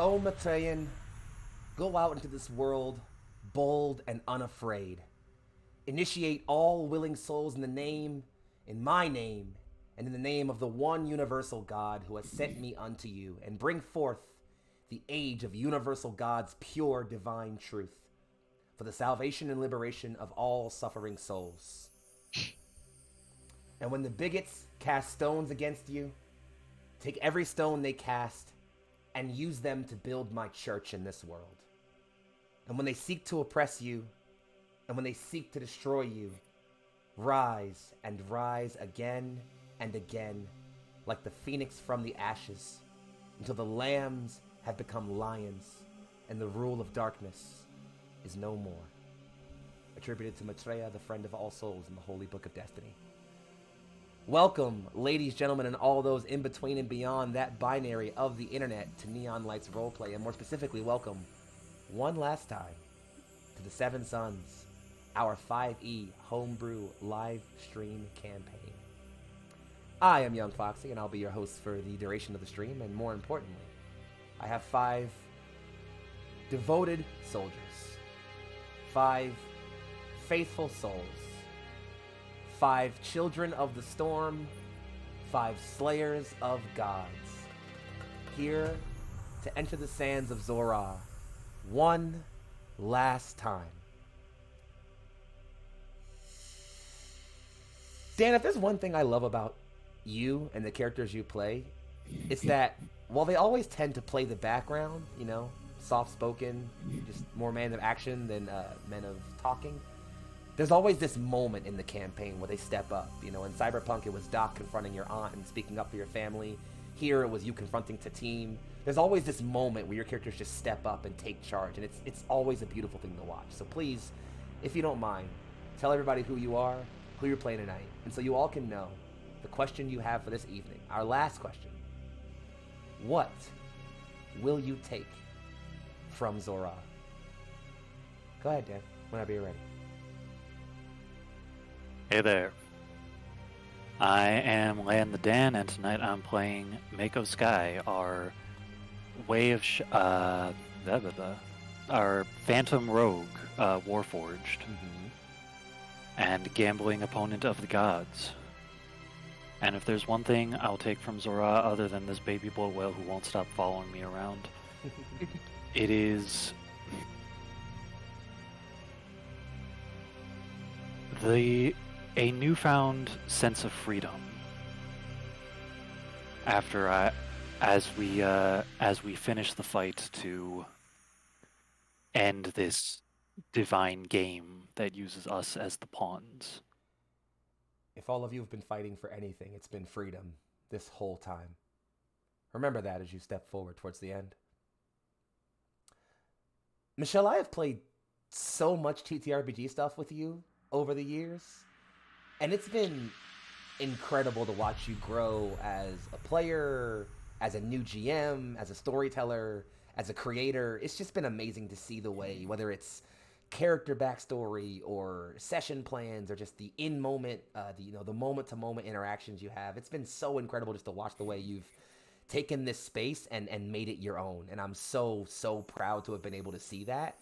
O Matrayan, go out into this world, bold and unafraid. Initiate all willing souls in my name, and in the name of the one universal God who has sent me unto you, and bring forth the age of universal God's pure divine truth, for the salvation and liberation of all suffering souls. And when the bigots cast stones against you, take every stone they cast and use them to build my church in this world. And when they seek to oppress you, and when they seek to destroy you, rise and rise again and again, like the phoenix from the ashes, until the lambs have become lions, and the rule of darkness is no more. Attributed to Maitreya, the friend of all souls in the Holy Book of Destiny. Welcome, ladies, gentlemen, and all those in between and beyond that binary of the internet to Neon Lights Roleplay, and more specifically, welcome one last time to the Seven Sons, our 5e homebrew live stream campaign. I am Young Foxxii, and I'll be your host for the duration of the stream, and more importantly, I have 5 devoted soldiers, 5 faithful souls, 5 children of the storm, 5 slayers of gods, here to enter the sands of Zor'aa one last time. Dan, if there's one thing I love about you and the characters you play, it's that while they always tend to play the background, you know, soft-spoken, just more men of action than men of talking, there's always this moment in the campaign where they step up. You know, in Cyberpunk, it was Doc confronting your aunt and speaking up for your family. Here, it was you confronting Tatim. There's always this moment where your characters just step up and take charge, and it's always a beautiful thing to watch. So please, if you don't mind, tell everybody who you are, who you're playing tonight, and so you all can know the question you have for this evening, our last question. What will you take from Zor'aa? Go ahead, Dan, whenever you're ready. Hey there. I am Lan the Dan, and tonight I'm playing Mako Sky, our our Phantom Rogue, Warforged, and gambling opponent of the gods. And if there's one thing I'll take from Zor'aa other than this baby blow whale who won't stop following me around, it is a newfound sense of freedom after as we finish the fight to end this divine game that uses us as the pawns. If all of you have been fighting for anything, it's been freedom this whole time. Remember that as you step forward towards the end. Michelle, I have played so much TTRPG stuff with you over the years, and it's been incredible to watch you grow as a player, as a new GM, as a storyteller, as a creator. It's just been amazing to see the way, whether it's character backstory or session plans or just the in-moment, the moment-to-moment interactions you have. It's been so incredible just to watch the way you've taken this space and made it your own. And I'm so, so proud to have been able to see that.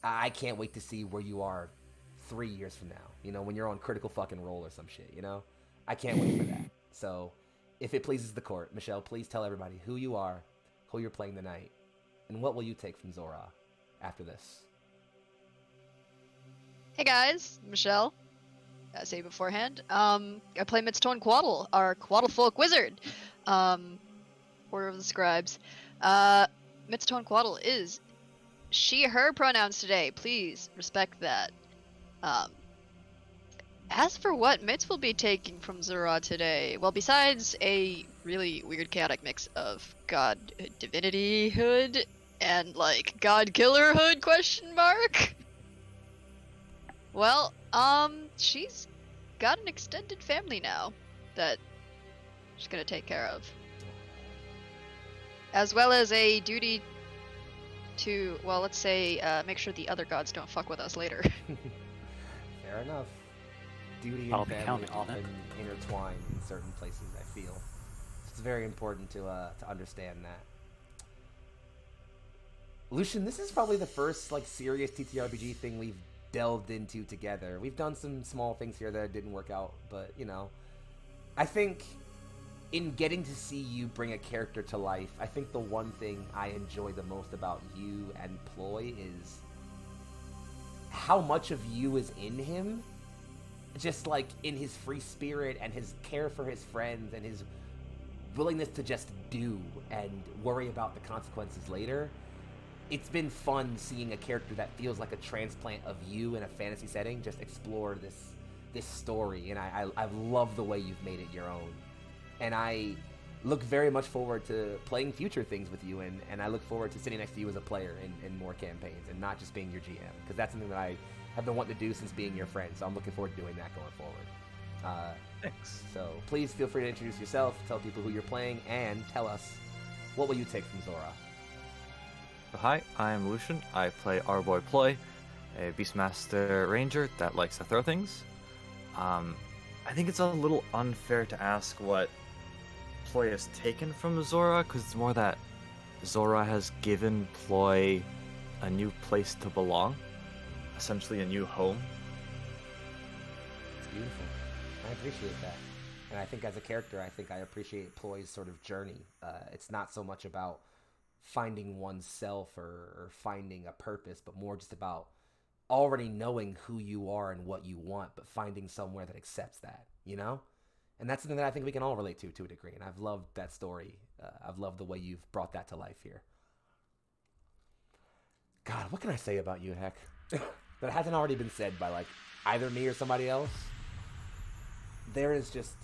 I can't wait to see where you are 3 years from now, you know, when you're on Critical fucking Role or some shit, you know? I can't wait for that. So, if it pleases the court, Michelle, please tell everybody who you are, who you're playing tonight, and what will you take from Zor'aa after this? Hey guys, Michelle. Gotta say beforehand. I play Midstone Quaddle, our Quaddle Folk Wizard. Order of the Scribes. Midstone Quaddle is she, her pronouns today. Please respect that. As for what Mitz will be taking from Zor'aa today, well, besides a really weird chaotic mix of god divinity hood and like god killer hood question mark. Well, she's got an extended family now that she's gonna take care of. As well as a duty to, well, let's say, make sure the other gods don't fuck with us later. Fair enough. Duty I'll and be family counting on often it. intertwine in certain places, I feel. It's very important to understand that. Lucian, this is probably the first like serious TTRPG thing we've delved into together. We've done some small things here that didn't work out, but you know, I think in getting to see you bring a character to life, I think the one thing I enjoy the most about you and Ploy is how much of you is in him. Just like in his free spirit and his care for his friends and his willingness to just do and worry about the consequences later. It's been fun seeing a character that feels like a transplant of you in a fantasy setting just explore this story, and I love the way you've made it your own. And I look very much forward to playing future things with you, and I look forward to sitting next to you as a player in more campaigns and not just being your GM, because that's something that I have been wanting to do since being your friend, so I'm looking forward to doing that going forward. Thanks. So please feel free to introduce yourself, tell people who you're playing, and tell us what will you take from Zor'aa. Hi, I'm Lucian. I play our boy Ploy, a Beastmaster Ranger that likes to throw things. I think it's a little unfair to ask what Ploy has taken from Zor'aa, because it's more that Zor'aa has given Ploy a new place to belong, essentially a new home. It's beautiful. I appreciate that. And I think as a character, I think I appreciate Ploy's sort of journey. It's not so much about finding oneself or finding a purpose, but more just about already knowing who you are and what you want, but finding somewhere that accepts that, you know? And that's something that I think we can all relate to a degree. And I've loved that story. I've loved the way you've brought that to life here. God, what can I say about you, Heck? That hasn't already been said by like either me or somebody else. There is just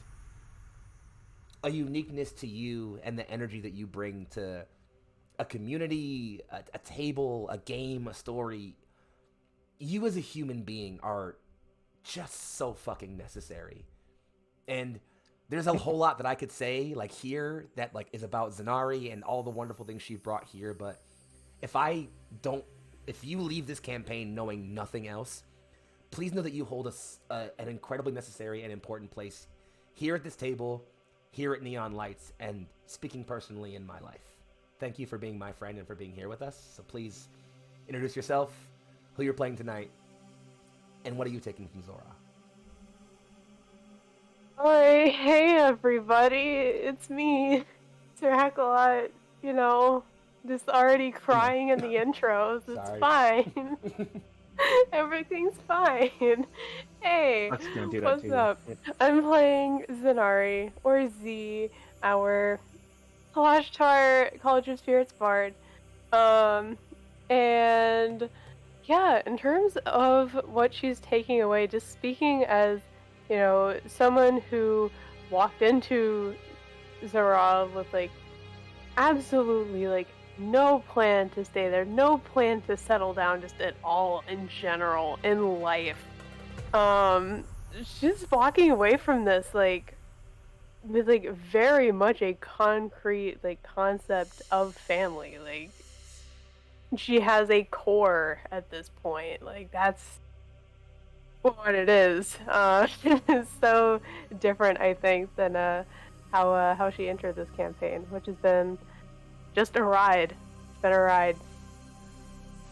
a uniqueness to you and the energy that you bring to a community, a table, a game, a story. You as a human being are just so fucking necessary. And there's a whole lot that I could say like here that like is about Zanari and all the wonderful things she brought here, but if you leave this campaign knowing nothing else, please know that you hold an incredibly necessary and important place here at this table, here at Neon Lights, and speaking personally in my life. Thank you for being my friend and for being here with us. So please introduce yourself, who you're playing tonight, and what are you taking from Zor'aa? Hi, hey everybody, it's me, Dracula, just already crying in the intros. It's Sorry. fine. Everything's fine. Hey, Let's gonna do that what's too. up? I'm playing Zanari, or Z, our Kalashtar College of Spirits Bard. And yeah, in terms of what she's taking away, just speaking as, someone who walked into Zor'aa with, absolutely, no plan to stay there, no plan to settle down just at all in general, in life. She's walking away from this, with very much a concrete concept of family. She has a core at this point. That's what it is. It's so different, I think, than how she entered this campaign, which has been just a ride. It's been a ride.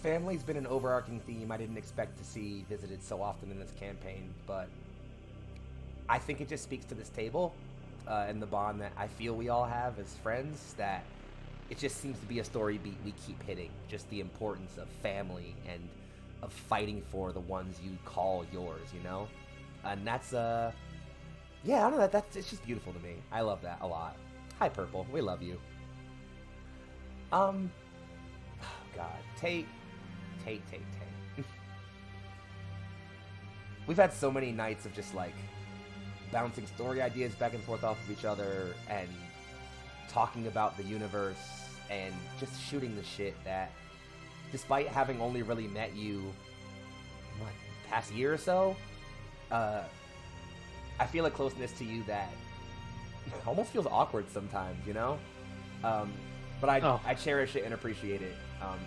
Family's been an overarching theme I didn't expect to see visited so often in this campaign, but I think it just speaks to this table and the bond that I feel we all have as friends, that it just seems to be a story beat we keep hitting. Just the importance of family and of fighting for the ones you call yours, And that's, yeah, I don't know, it's just beautiful to me. I love that a lot. Hi, Purple. We love you. Oh, God. Tate. We've had so many nights of just, bouncing story ideas back and forth off of each other and talking about the universe and just shooting the shit that, despite having only really met you, past year or so, I feel a closeness to you that almost feels awkward sometimes, But I cherish it and appreciate it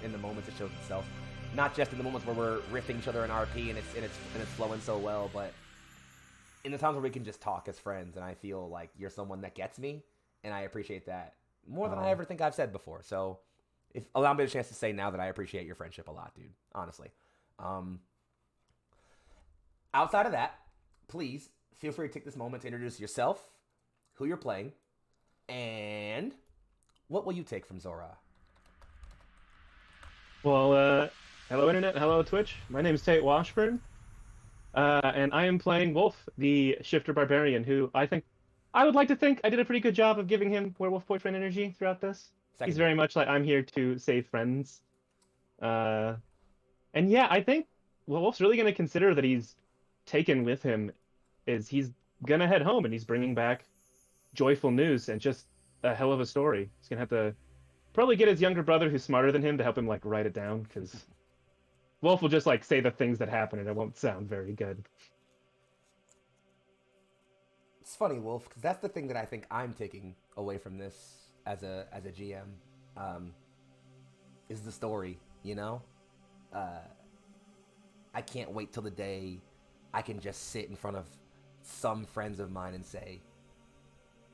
in the moments it shows itself. Not just in the moments where we're riffing each other in RP and it's flowing so well, but in the times where we can just talk as friends, and I feel like you're someone that gets me, and I appreciate that more than I ever think I've said before. So if allow me a chance to say now that I appreciate your friendship a lot, dude. Honestly. Outside of that, please feel free to take this moment to introduce yourself, who you're playing, and what will you take from Zor'aa? Well, hello Internet, hello Twitch. My name is Tate Washburn, and I am playing Wolf, the Shifter Barbarian, who I would like to think I did a pretty good job of giving him werewolf boyfriend energy throughout this. Second. He's very much like I'm here to save friends. And yeah, I think Wolf's really going to consider that he's taken with him is he's going to head home and he's bringing back joyful news and just a hell of a story. He's going to have to probably get his younger brother who's smarter than him to help him like write it down because Wolf will just like say the things that happen and it won't sound very good. It's funny, Wolf, because that's the thing that I think I'm taking away from this as a GM, is the story. You know, I can't wait till the day I can just sit in front of some friends of mine and say,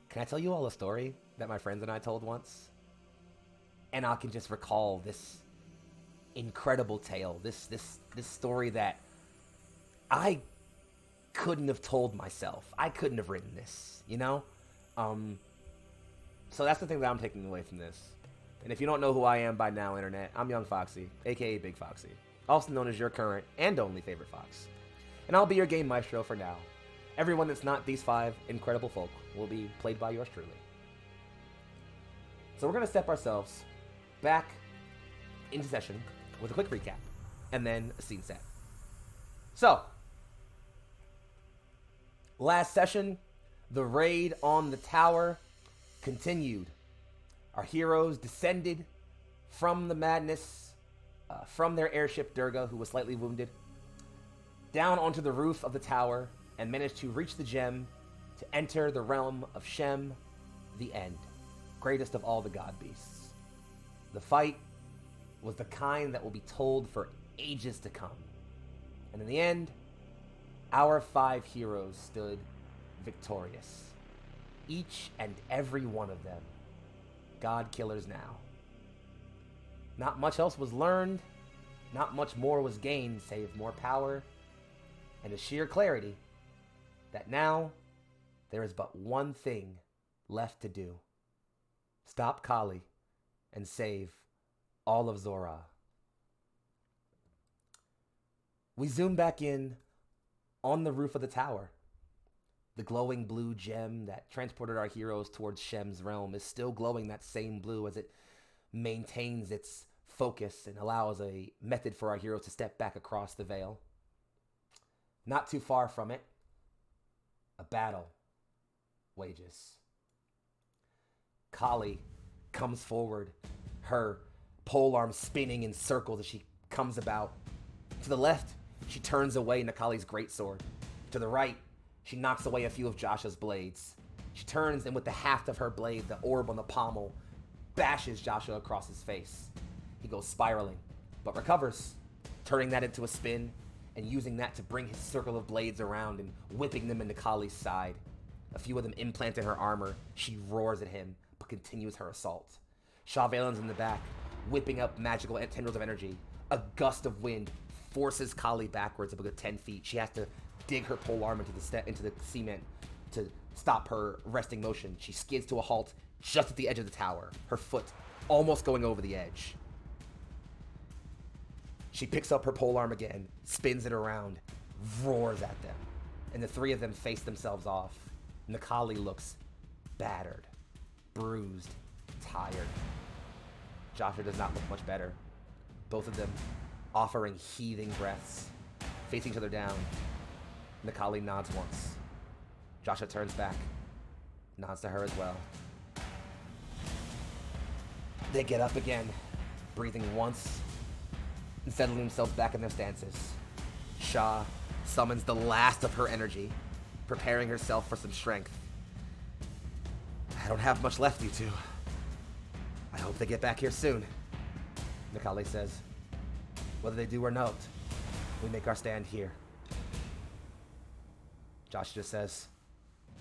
"Can I tell you all a story that my friends and I told once?" And I can just recall this incredible tale, this story that I couldn't have told myself. I couldn't have written this, you know? So that's the thing that I'm taking away from this. And if you don't know who I am by now, Internet, I'm Young Foxxii, aka Big Foxxii, also known as your current and only favorite fox. And I'll be your game maestro for now. Everyone that's not these 5 incredible folk will be played by yours truly. So we're going to step ourselves back into session with a quick recap, and then a scene set. So, last session, the raid on the tower continued. Our heroes descended from the madness, from their airship Durga, who was slightly wounded, down onto the roof of the tower, and managed to reach the gem to enter the realm of Shem, the End, greatest of all the god beasts. The fight was the kind that will be told for ages to come. And in the end, our 5 heroes stood victorious. Each and every one of them. God killers now. Not much else was learned, not much more was gained, save more power and a sheer clarity that now there is but one thing left to do. Stop Kali and save all of Zor'aa. We zoom back in on the roof of the tower. The glowing blue gem that transported our heroes towards Shem's realm is still glowing that same blue as it maintains its focus and allows a method for our heroes to step back across the veil. Not too far from it, a battle wages. Kali comes forward, her polearm spinning in circles as she comes about. To the left, she turns away Nakali's greatsword. To the right, she knocks away a few of Joshua's blades. She turns and with the haft of her blade, the orb on the pommel, bashes Joshua across his face. He goes spiraling, but recovers, turning that into a spin and using that to bring his circle of blades around and whipping them into Kali's side. A few of them implant in her armor. She roars at him, but continues her assault. Shavalin's in the back, whipping up magical tendrils of energy. A gust of wind forces Kali backwards about 10 feet. She has to dig her polearm into the cement to stop her resting motion. She skids to a halt just at the edge of the tower, her foot almost going over the edge. She picks up her polearm again, spins it around, roars at them, and the 3 of them face themselves off. Nakali looks battered, bruised, tired. Joshua does not look much better. Both of them offering heaving breaths, facing each other down. Nakali nods once. Joshua turns back, nods to her as well. They get up again, breathing once, and settling themselves back in their stances. Shah summons the last of her energy, preparing herself for some strength. I don't have much left, you two. I hope they get back here soon, Nakali says. Whether they do or not, we make our stand here. Josh just says,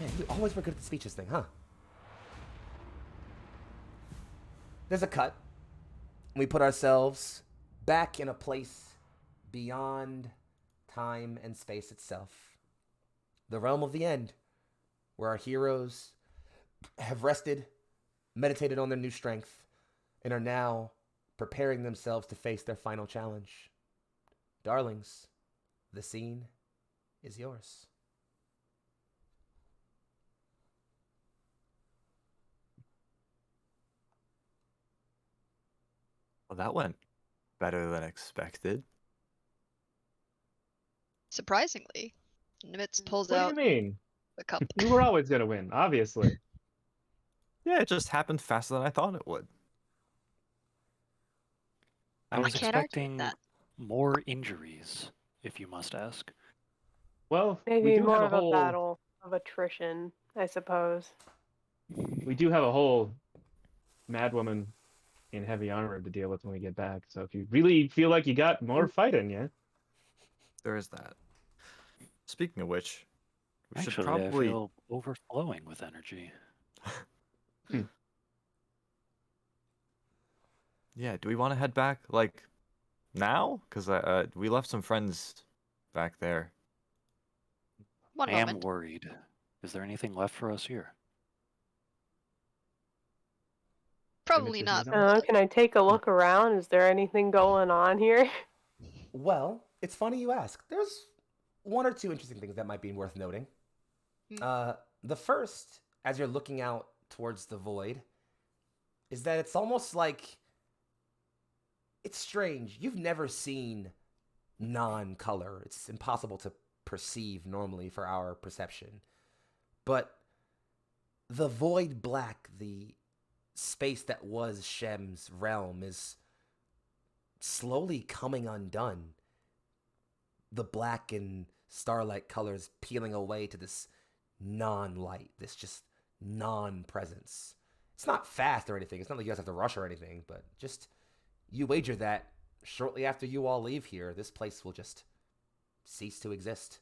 man, you always were good at the speeches thing, huh? There's a cut we put ourselves back in a place beyond time and space itself. The realm of the end, where our heroes have rested, meditated on their new strength, and are now preparing themselves to face their final challenge. Darlings, the scene is yours. Well, that went better than expected. Surprisingly, Nimitz pulls What do out you mean? a cup. You were always gonna win, obviously. Yeah, it just happened faster than I thought it would. I was can't argue with expecting that. more injuries, if you must ask. Well, we Maybe do more have a of a whole battle of attrition, I suppose. we do have a whole madwoman in heavy armor to deal with when we get back. So if you really feel like you got more fight in you, There is that. Speaking of which, we should Actually, probably. I feel overflowing with energy. Yeah, do we want to head back like now? Because we left some friends back there. One I am moment. worried. Is there anything left for us here? Probably Nimitz not. isn't his arm. Can I take a look around? Is there anything going on here? Well, it's funny you ask. There's one or two interesting things that might be worth noting. The first, as you're looking out towards the void, is that it's almost like it's strange. You've never seen non-color. It's impossible to perceive normally for our perception. But the void black, the space that was Shem's realm, is slowly coming undone. The black and starlight colors peeling away to this non-light, this just non-presence. It's not fast or anything. It's not like you guys have to rush or anything, but just you wager that shortly after you all leave here, this place will just cease to exist.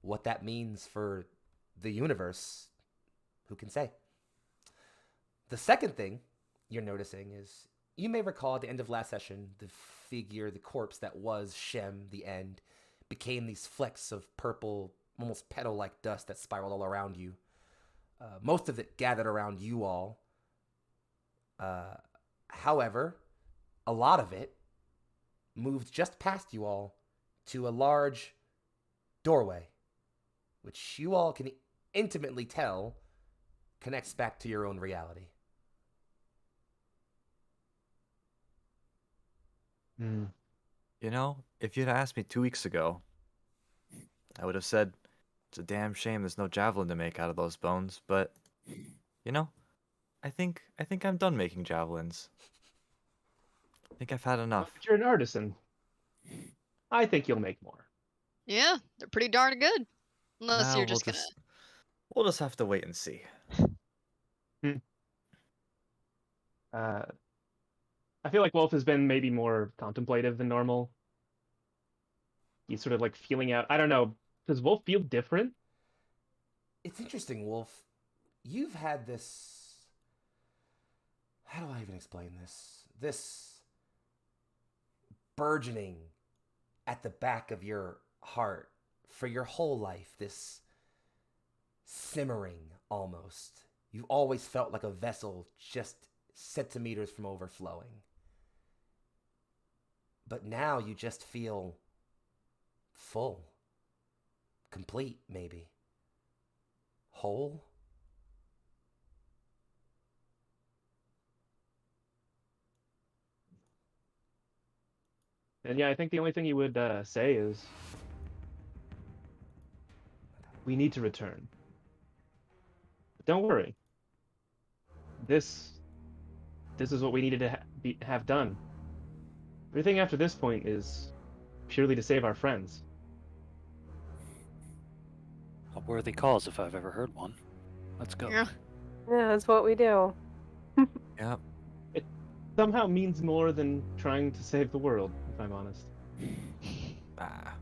What that means for the universe, who can say? The second thing you're noticing is, you may recall at the end of last session, the figure, the corpse that was Shem, the end, became these flecks of purple, almost petal-like dust that spiraled all around you. Most of it gathered around you all. However, a lot of it moved just past you all to a large doorway, which you all can intimately tell connects back to your own reality. You know, if you'd asked me 2 weeks ago, I would have said it's a damn shame there's no javelin to make out of those bones. But you know, I think I'm done making javelins. I think I've had enough. But you're an artisan. I think you'll make more. Yeah, they're pretty darn good. Unless Well, you're just gonna. we'll just have to wait and see. I feel like Wolf has been maybe more contemplative than normal. He's sort of like feeling out. I don't know. Does Wolf feel different? It's interesting, Wolf. You've had this... How do I even explain this? This burgeoning at the back of your heart for your whole life. This simmering, almost. You've always felt like a vessel just centimeters from overflowing. But now you just feel full. Complete, maybe. Whole? And yeah, I think the only thing you would say is, we need to return. But don't worry. This is what we needed to have done. Everything after this point is purely to save our friends. A worthy cause if I've ever heard one. Let's go. Yeah. Yeah, that's what we do. Yep. It somehow means more than trying to save the world, if I'm honest. Ah.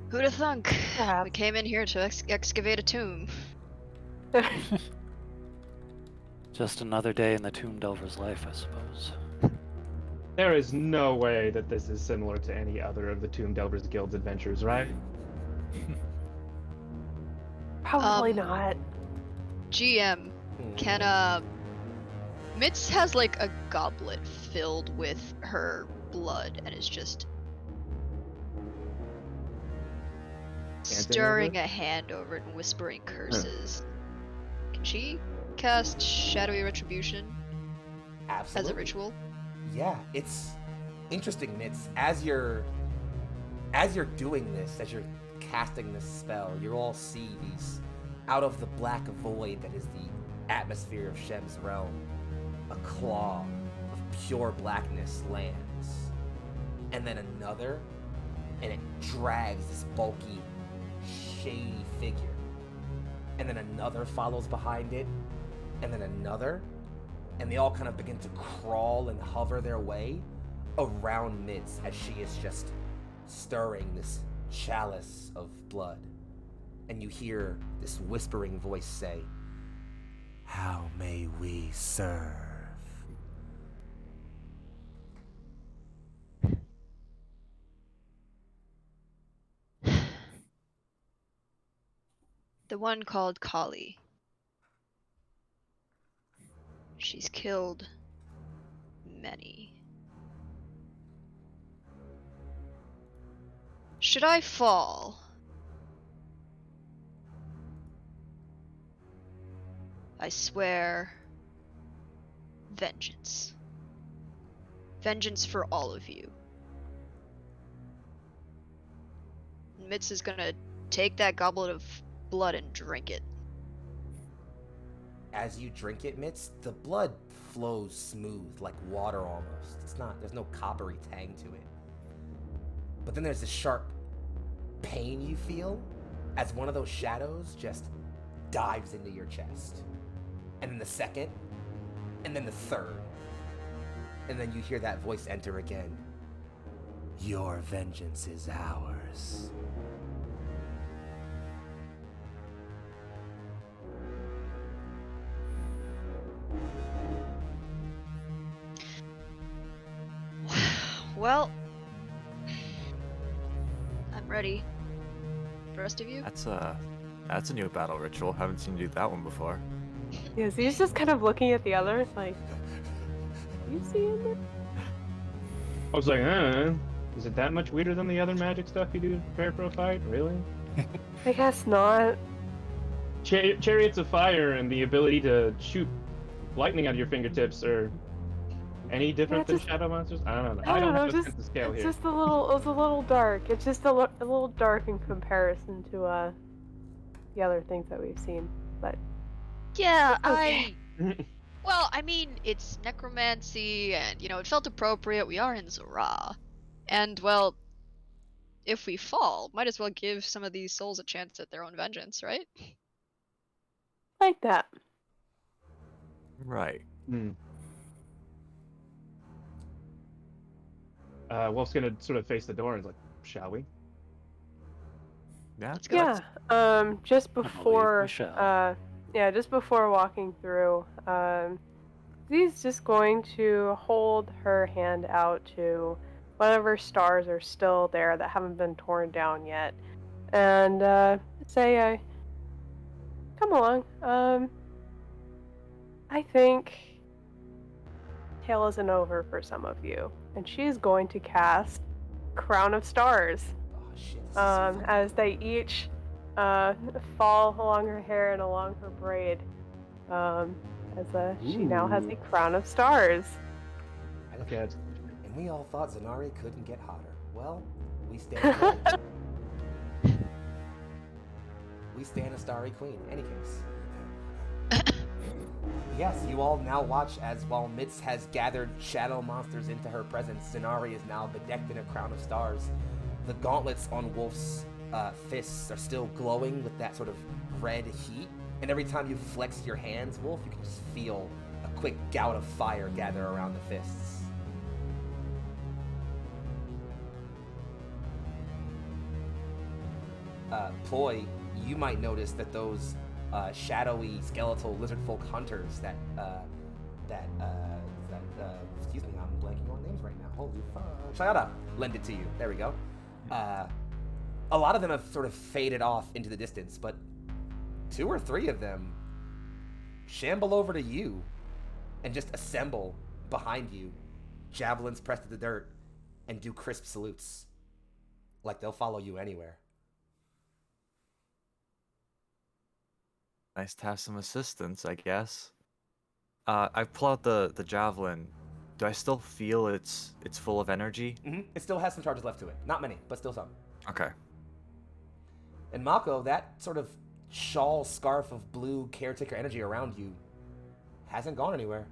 Who'd have thunk? We Perhaps. came in here to excavate a tomb. Just another day in the Tomb Delver's life, I suppose. There is no way that this is similar to any other of the Tomb Delvers Guild's adventures, right? Probably Um, not. GM, can Mitz has like a goblet filled with her blood and is just stirring a hand over it and whispering curses. Can she cast Shadowy Retribution Absolutely. as a ritual? Yeah, it's interesting, Mitz. As you're doing this, as you're casting this spell, you all see these out of the black void that is the atmosphere of Shem's realm. A claw of pure blackness lands, and then another, and it drags this bulky, shady figure, and then another follows behind it, and then another, and they all kind of begin to crawl and hover their way around Mitz as she is just stirring this chalice of blood. And you hear this whispering voice say, "How may we serve?" The one called Kali. She's killed many. Should I fall, I swear vengeance. Vengeance for all of you. Mitz is gonna take that goblet of blood and drink it. As you drink it, Mitz, the blood flows smooth, like water almost. There's no coppery tang to it. But then there's this sharp pain you feel as one of those shadows just dives into your chest. And then the second, and then the third. And then you hear that voice enter again. "Your vengeance is ours." Well, I'm ready. The rest of you? That's a new battle ritual. Haven't seen you do that one before. Yes, he's just kind of looking at the others like, you seeing it? I was like, is it that much weirder than the other magic stuff you do to prepare for a fight? Really? I guess not. Chariots of Fire and the ability to shoot lightning out of your fingertips are any different than just- Shadow Monsters? I don't know. I don't know, have a just sense of scale it's here. just it was a little dark. It's just a little dark in comparison to the other things that we've seen. But Yeah, okay. Well, I mean, it's necromancy, and, it felt appropriate. We are in Zor'aa. And, well, if we fall, might as well give some of these souls a chance at their own vengeance, right? like that. Right. Wolf's gonna sort of face the door and is like, shall we? Yeah. Let's go. Yeah. Just believe we before shall. just before walking through, he's just going to hold her hand out to whatever stars are still there that haven't been torn down yet, and say, "Come along. I think tale isn't over for some of you," and she's going to cast Crown of Stars. Oh shit. This is so fun. As they each fall along her hair and along her braid, she now has a crown of stars. Okay. And we all thought Zanari couldn't get hotter. Well, we stand ready. We stand a starry queen. Any case. Yes, you all now watch as while Mitz has gathered shadow monsters into her presence, Zanari is now bedecked in a crown of stars. The gauntlets on Wolf's fists are still glowing with that sort of red heat, and every time you flex your hands, Wolf, you can just feel a quick gout of fire gather around the fists. Ploy, you might notice that those shadowy skeletal lizard folk hunters that excuse me, I'm blanking on names names right now. Holy fuck. Shut up. Lend it to you. There we go. A lot of them have sort of faded off into the distance, but 2 or 3 of them shamble over to you and just assemble behind you, javelins pressed to the dirt, and do crisp salutes. Like they'll follow you anywhere. Nice to have some assistance, I guess. I pull out the javelin. Do I still feel it's full of energy? It still has some charges left to it. Not many, but still some. Okay. And Mako, that sort of shawl scarf of blue caretaker energy around you hasn't gone anywhere.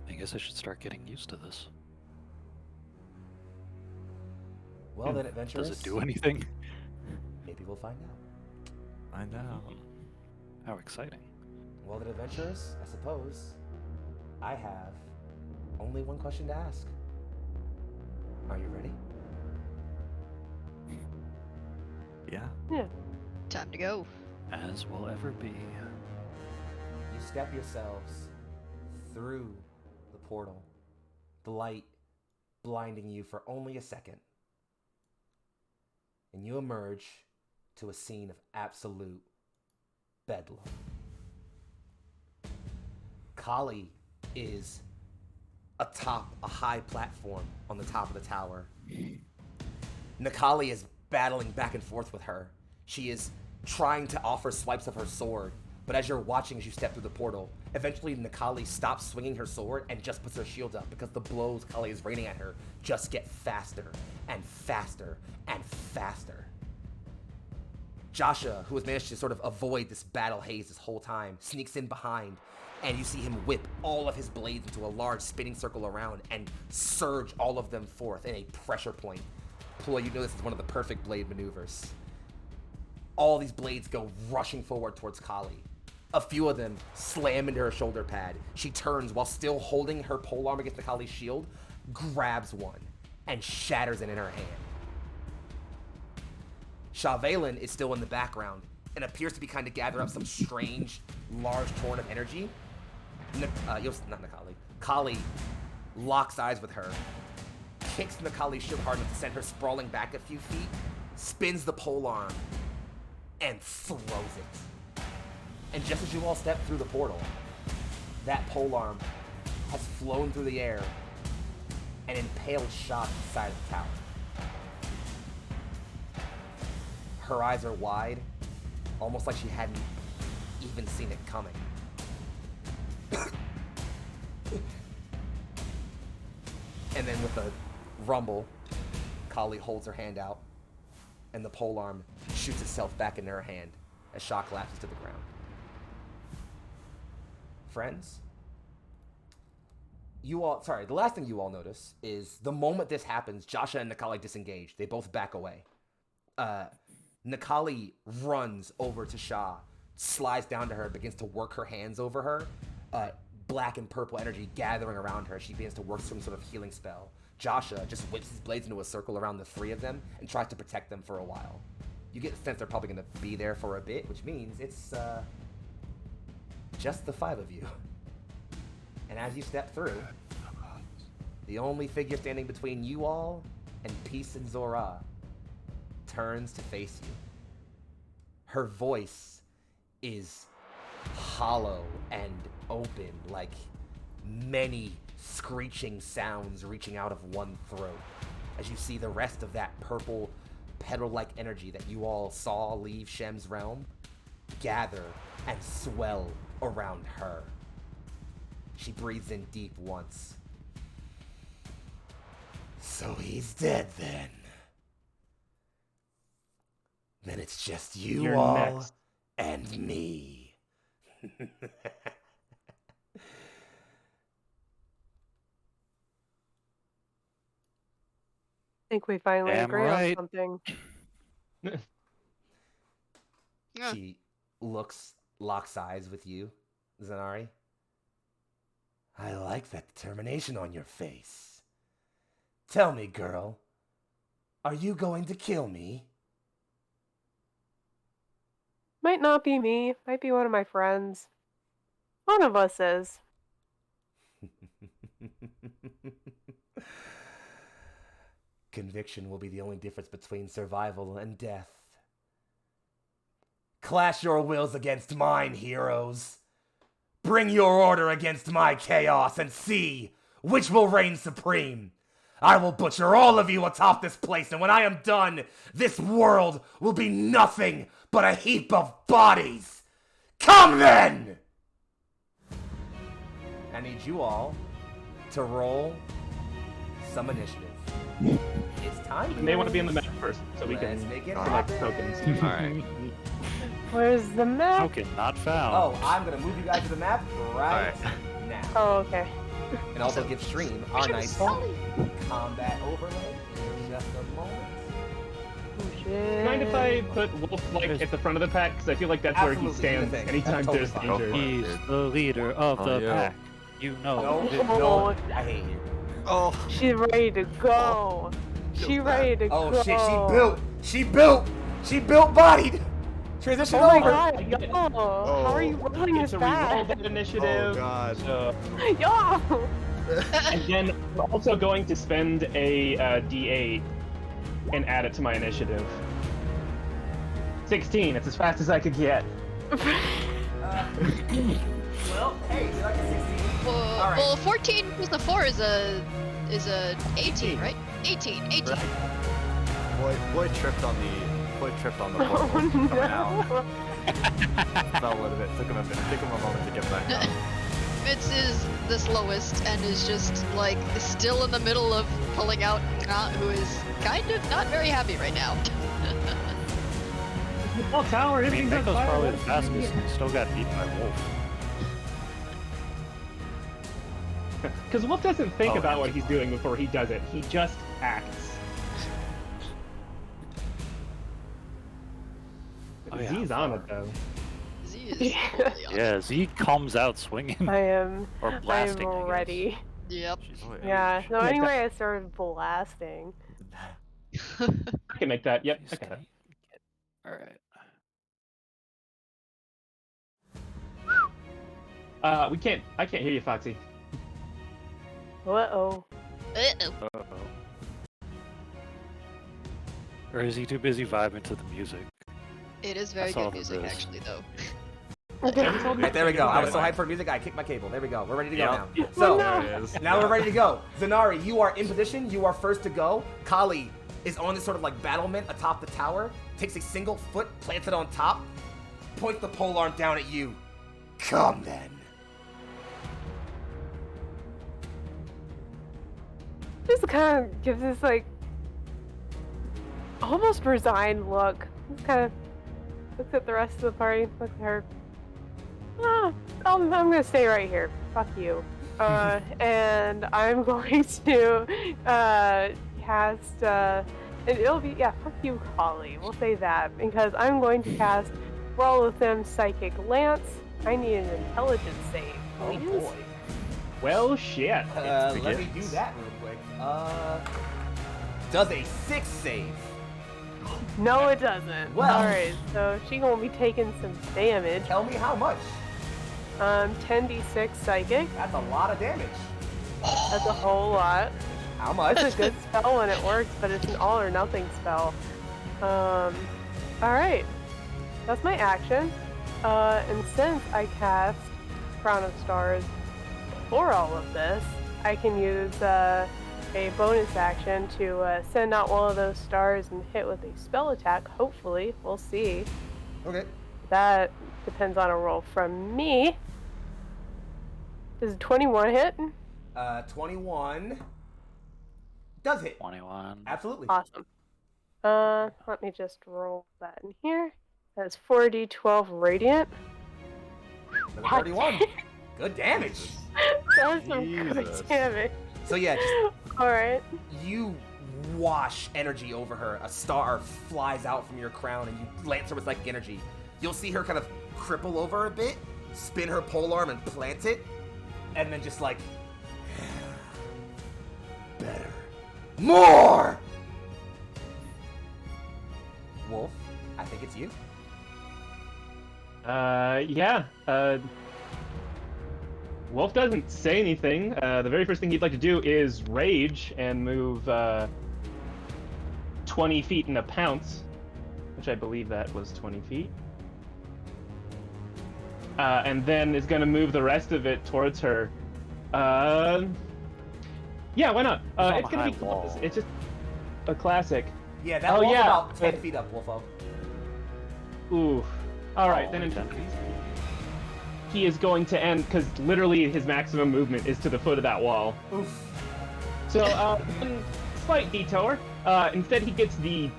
I guess I should start getting used to this. Well then, adventurers. Does it do anything? Maybe we'll find out. I know. How exciting. Well then, adventurers, I suppose I have only one question to ask. Are you ready? Yeah. Yeah. Time to go. As will ever be. You step yourselves through the portal, the light blinding you for only a second, and you emerge to a scene of absolute bedlam. Kali is atop a high platform on the top of the tower. Nakali is battling back and forth with her. She is trying to offer swipes of her sword, but as you're watching as you step through the portal, eventually Nakali stops swinging her sword and just puts her shield up because the blows Kali is raining at her just get faster and faster and faster. Joshua, who has managed to sort of avoid this battle haze this whole time, sneaks in behind, and you see him whip all of his blades into a large spinning circle around and surge all of them forth in a pressure point. Ploy, you know this is one of the perfect blade maneuvers. All these blades go rushing forward towards Kali. A few of them slam into her shoulder pad. She turns while still holding her polearm against the Kali's shield, grabs one, and shatters it in her hand. Shavalen is still in the background and appears to be kind of gathering up some strange, large torrent of energy. Not Nakali. Kali locks eyes with her, kicks Nakali's shield hard enough to send her sprawling back a few feet, spins the polearm, and throws it. And just as you all step through the portal, that polearm has flown through the air and impaled Shah inside of the tower. Her eyes are wide, almost like she hadn't even seen it coming. And then with a rumble, Kali holds her hand out, and the polearm shoots itself back into her hand as Shah collapses to the ground. Friends, the last thing you all notice is the moment this happens, Joshua and Nakali disengage. They both back away. Nakali runs over to Shah, slides down to her, begins to work her hands over her, black and purple energy gathering around her. She begins to work some sort of healing spell. Joshua just whips his blades into a circle around the 3 of them and tries to protect them for a while. You get the sense they're probably going to be there for a bit, which means it's just the 5 of you. And as you step through, the only figure standing between you all and peace and Zor'aa turns to face you. Her voice is hollow and open, like many screeching sounds reaching out of one throat, as you see the rest of that purple petal-like energy that you all saw leave Shem's realm gather and swell around her. She breathes in deep once. So he's dead then. Then it's just you You're all next. and me. I think we finally Damn agree right. on something. Yeah. She locks eyes with you, Zanari. I like that determination on your face. Tell me, girl, are you going to kill me? Might not be me. Might be one of my friends. One of us is. Conviction will be the only difference between survival and death. Clash your wills against mine, heroes. Bring your order against my chaos and see which will reign supreme. I will butcher all of you atop this place, and when I am done, this world will be nothing but a heap of bodies. Come then! I need you all to roll some initiative. It's time. You may want to be in the map first, so we Let's can make it select happen. tokens. Alright. Where's the map? Token not found. Oh, I'm gonna move you guys to the map right now. Oh, okay. And also give Stream our nice combat overlay in just a moment. Oh, shit. Mind if I put Wolf like at the front of the pack? Because I feel like that's where he Absolutely, stands do the thing. anytime That's there's totally fine. danger. He's the leader of Oh, the yeah. pack. You know. No, it. no, I hate you. Oh, She's ready to go. She ready to Oh go. shit, she built bodied. Transition Oh my over. god, yo! How are you rolling Get this to reroll back? that initiative. God. Yo! And then I'm also going to spend a D8 and add it to my initiative. 16. It's as fast as I could get. Well, hey, you like a 16? Well, All right. well, 14 plus the 4 is a 18, right? 18. Boy tripped on the Oh portal coming out. no! Fell a little bit. Took him a moment to get back up. Mitz is the slowest and is just like still in the middle of pulling out Nga, who is kind of not very happy right now. Oh, tower, I mean, everything's on Miko's fire. probably the fastest and still got beaten by Wolf. Because Wolf doesn't think Oh, about yeah. what he's doing before he does it. He just acts. Oh, yeah. He's on it though. Z is totally on. Yeah, Z comes out swinging I am. or blasting. I'm ready. Yep. Yeah. So Make anyway, I started blasting. I can make that. Yep. Okay. All right. We can't. I can't hear you, Foxxii. Uh-oh. Uh-oh. Uh-oh. Or is he too busy vibing to the music? It is very That's all good of music, this. actually, though. Alright, there we go. I was so hyped for music, I kicked my cable. There we go. We're ready to go now. Yep. So, no. There it is. now we're ready to go. Zanari, you are in position. You are first to go. Kali is on this sort of like battlement atop the tower. Takes a single foot, plants it on top, points the polearm down at you. Come then. Just kind of gives this like almost resigned look. Just kind of looks at the rest of the party, looks at her. Oh, I'm gonna stay right here. Fuck you. And I'm going to cast. And it'll be fuck you, Holly. We'll say that because I'm going to cast for all of them Psychic Lance. I need an intelligence save, Oh please. boy. Well, shit. Let me do that real quick. Does a 6 save? No, it doesn't. Well. Alright, so she gonna be taking some damage. Tell me how much. 10d6 psychic. That's a lot of damage. That's a whole lot. How much? It's a good spell when it works, but it's an all or nothing spell. Alright. That's my action. And since I cast Crown of Stars before all of this, I can use a bonus action to send out one of those stars and hit with a spell attack, hopefully. We'll see. Okay. That depends on a roll from me. Does 21 hit? 21 does hit. 21. Absolutely. Awesome. Let me just roll that in here. That's 4d12 radiant. Another 31. Good damage. That's some Jesus. good damage. So yeah, just Alright. you wash energy over her. A star flies out from your crown and you lance her with psychic energy. You'll see her kind of cripple over a bit, spin her polearm and plant it, and then just like, better. More! Wolf, I think it's you. Yeah. Wolf doesn't say anything. The very first thing he'd like to do is rage and move 20 feet in a pounce, which I believe that was 20 feet. And then is going to move the rest of it towards her. Yeah, why not? It's going to be close. It's just a classic. Yeah, that wall's about 10 feet up, Wolfo. Ooh. All right, then he is going to end, because literally his maximum movement is to the foot of that wall. Oof. So, one slight detour. Instead, he gets the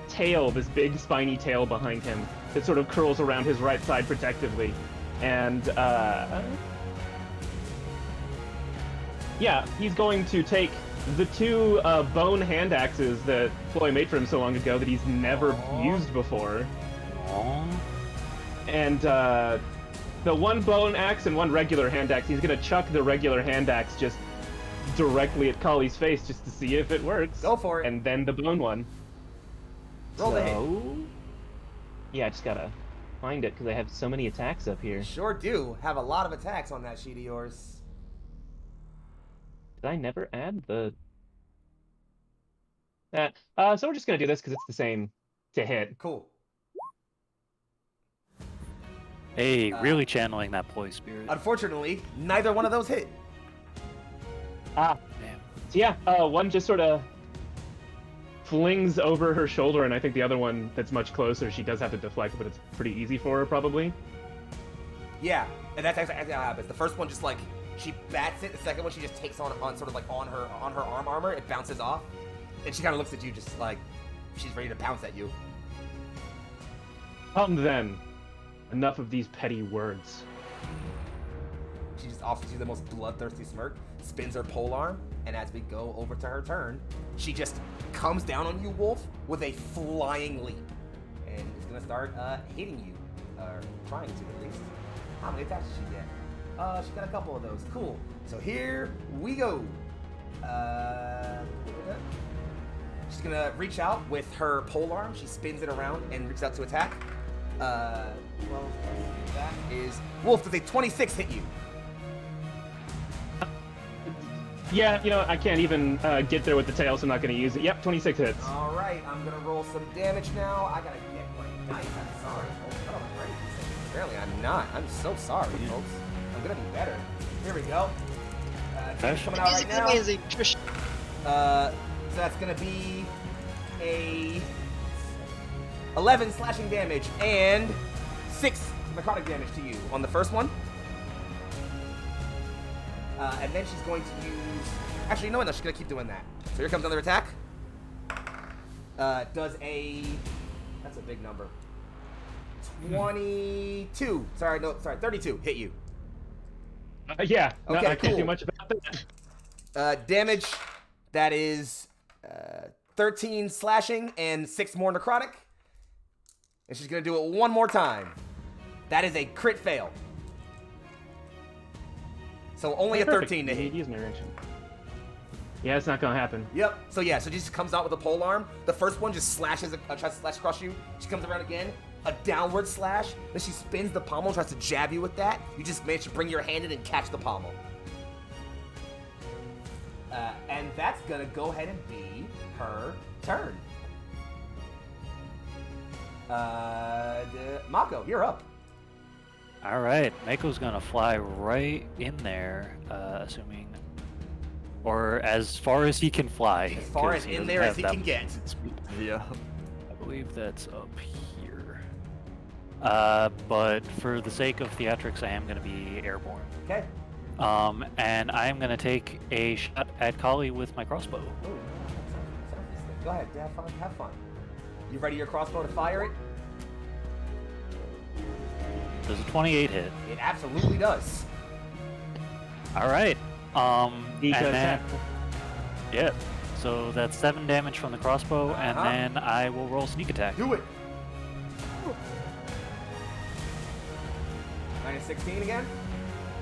tail, this big spiny tail behind him that sort of curls around his right side protectively. And, yeah, he's going to take the two bone hand axes that Ploy made for him so long ago that he's never used before. And the one bone axe and one regular hand axe, he's gonna chuck the regular hand axe just directly at Kali's face just to see if it works. Go for it. And then the bone one. Roll the hit. Yeah, I just gotta find it because I have so many attacks up here. Sure do. Have a lot of attacks on that sheet of yours. Did I never add the... so we're just gonna do this because it's the same to hit. Cool. Hey, really channeling that ploy spirit. Unfortunately, neither one of those hit. Damn. So yeah, one just sort of flings over her shoulder, and I think the other one that's much closer, she does have to deflect, but it's pretty easy for her, probably. Yeah, and that's exactly how it happens. The first one just like, she bats it. The second one she just takes on sort of like on her arm armor. It bounces off. And she kind of looks at you just like she's ready to pounce at you. Come then. Enough of these petty words. She just offers you the most bloodthirsty smirk, spins her polearm, and as we go over to her turn, she just comes down on you, Wolf, with a flying leap. And is going to start hitting you. Or trying to, at least. How many attacks did she get? She got a couple of those. Cool. So here we go. She's going to reach out with her polearm. She spins it around and reaches out to attack. Well, that is... Wolf, does a 26 hit you? Yeah, you know, I can't even get there with the tail, so I'm not going to use it. Yep, 26 hits. All right, I'm going to roll some damage now. I got to get my dice. I'm sorry, folks. I don't have ready for this. Apparently, I'm not. I'm so sorry, folks. I'm going to be better. Here we go. Coming out right now. Amazing. So that's going to be a 11 slashing damage and 6 necrotic damage to you on the first one. And then she's going to use... Actually, no, she's going to keep doing that. So here comes another attack. Does a... That's a big number. 22. Sorry, 32. Hit you. Yeah, no, Okay, I can't cool. do much about that. Damage, that is 13 slashing and 6 more necrotic. And she's going to do it one more time. That is a crit fail. So only a 13 to hit. Use my reaction. Yeah, it's not gonna happen. Yep. So yeah, so she just comes out with a polearm. The first one just slashes, tries to slash across you. She comes around again, a downward slash. Then she spins the pommel, tries to jab you with that. You just manage to bring your hand in and catch the pommel. And that's gonna go ahead and be her turn. Mako, you're up. All right, Mako's gonna fly right in there, assuming, or as far as he can fly. As far 'cause as he in doesn't there as have he that can get. speed. Yeah. I believe that's up here. But for the sake of theatrics, I am gonna be airborne. Okay. And I am gonna take a shot at Kali with my crossbow. Ooh, go ahead, have fun. Have fun. You ready your crossbow to fire it? Does a 28 hit? It absolutely does. All right. And Because then, yeah. So that's 7 damage from the crossbow, and Uh-huh. then I will roll sneak attack. Do it. Minus 16 again?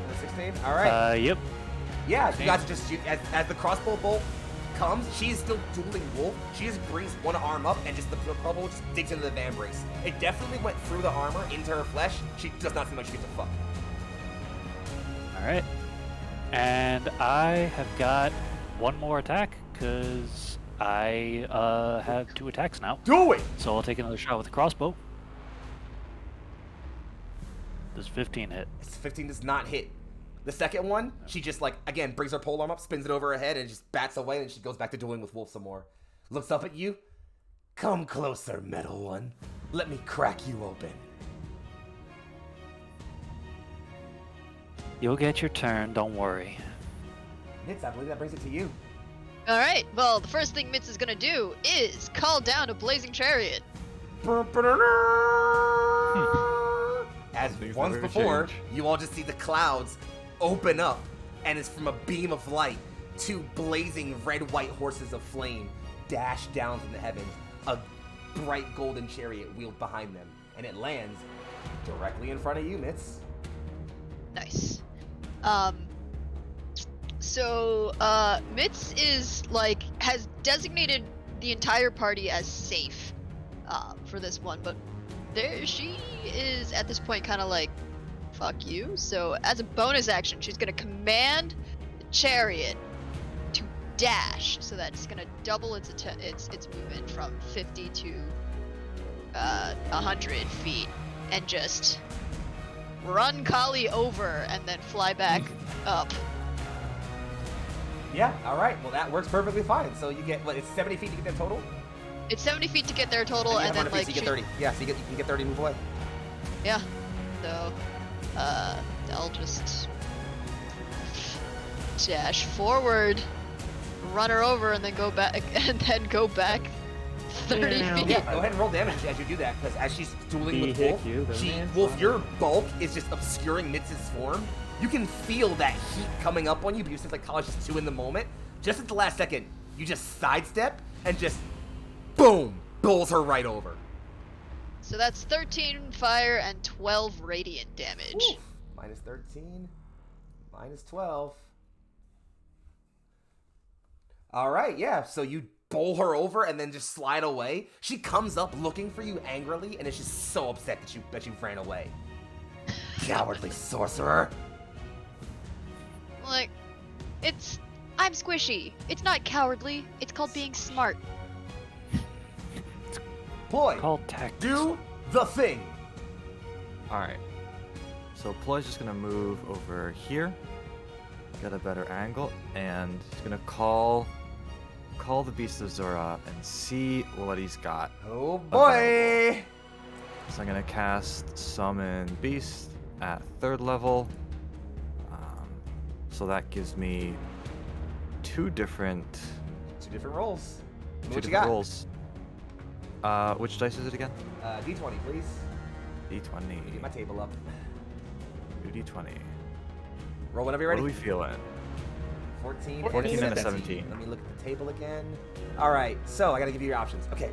Minus 16? All right. Yep. Yeah, you guys just shoot. As the crossbow bolt comes, she's still dueling Wolf. She just brings one arm up and just the crossbow just digs into the van brace. It definitely went through the armor into her flesh. She does not seem like she gives a fuck. All Alright. And I have got one more attack, because I have 2 attacks now. Do it! So I'll take another shot with the crossbow. Does 15 hit? 15 does not hit. The second one, she just like, again, brings her polearm up, spins it over her head, and just bats away, and she goes back to dueling with Wolf some more. Looks up at you. Come closer, metal one. Let me crack you open. You'll get your turn, don't worry. Nix, I believe that brings it to you. All right. Well, the first thing Mitz is gonna do is call down a blazing chariot. As Things once never before, change. you all just see the clouds open up, and it's from a beam of light, 2 blazing red-white horses of flame dash down from the heavens, a bright golden chariot wheeled behind them, and it lands directly in front of you, Mitz. Nice. So Mitz is like has designated the entire party as safe for this one, but she is at this point kind of like, fuck you. So as a bonus action, she's gonna command the chariot to dash, so that it's gonna double its movement from 50 to 100 feet, and just run Kali over and then fly back up. Yeah, alright, well that works perfectly fine. So you get, what, it's 70 feet to get there total? It's 70 feet to get there total, you and have then 100 like feet, so you get 30. Yeah, so you can get 30 and move away. yeah. So I'll just dash forward, run her over, and then go back, 30 Yeah. feet. Yeah, go ahead and roll damage as you do that, because as she's dueling with He hit Wolf, you, the Wolf, manslaughter. your bulk is just obscuring Mitz's form. You can feel that heat coming up on you, but you're just like college just 2 in the moment. Just at the last second, you just sidestep and just, boom, bowls her right over. So that's 13 fire and 12 radiant damage. Oof. Minus 13, minus 12. All right, yeah, so you bowl her over and then just slide away. She comes up looking for you angrily and is just so upset that you ran away. Cowardly sorcerer. Like, I'm squishy. It's not cowardly. It's called being smart. Ploy, Called tactics. do the thing. Alright. So Ploy's just gonna move over here, get a better angle, and he's gonna call the Beast of Zor'aa and see what he's got. Oh boy. So I'm gonna cast Summon Beast at 3rd level. So that gives me 2 different 2 different rolls. two What you different got? rolls. Which dice is it again? D20, please. D20. Get my table up. 2D20. Roll whenever you're What ready. are we feeling? 14, 14 and a 17. 17. Let me look at the table again. All right, so I gotta give you your options. Okay.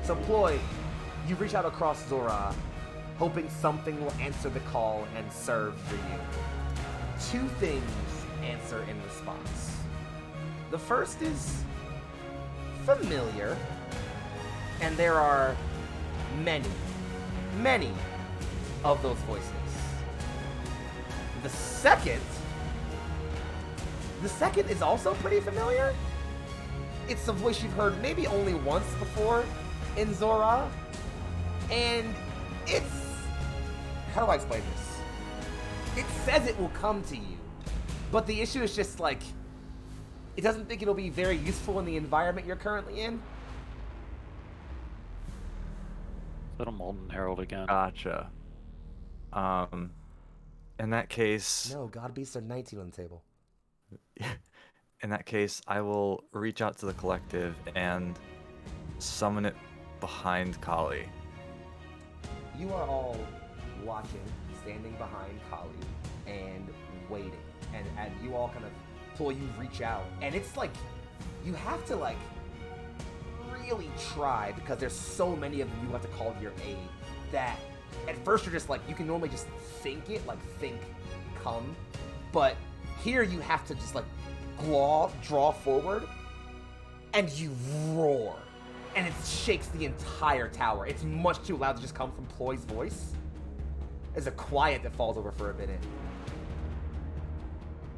So Ploy, you reach out across Zor'aa, hoping something will answer the call and serve for you. 2 things answer in response. The first is familiar, and there are many of those voices. The second is also pretty familiar. It's a voice you've heard maybe only once before in Zor'aa, and it's, how do I explain this? It says it will come to you, but the issue is just like, it doesn't think it'll be very useful in the environment you're currently in. Little Molten Herald again. Gotcha. In that case, No, God Beasts are 19 on the table. in that case, I will reach out to the collective and summon it behind Kali. You are all watching, standing behind Kali, and waiting. And you all kind of, Ploy, you reach out. And it's like, you have to like, really try, because there's so many of them you have to call to your aid, that at first you're just like, you can normally just think it, like think, come. But here you have to just like, draw forward, and you roar. And it shakes the entire tower. It's much too loud to just come from Ploy's voice. There's a quiet that falls over for a minute.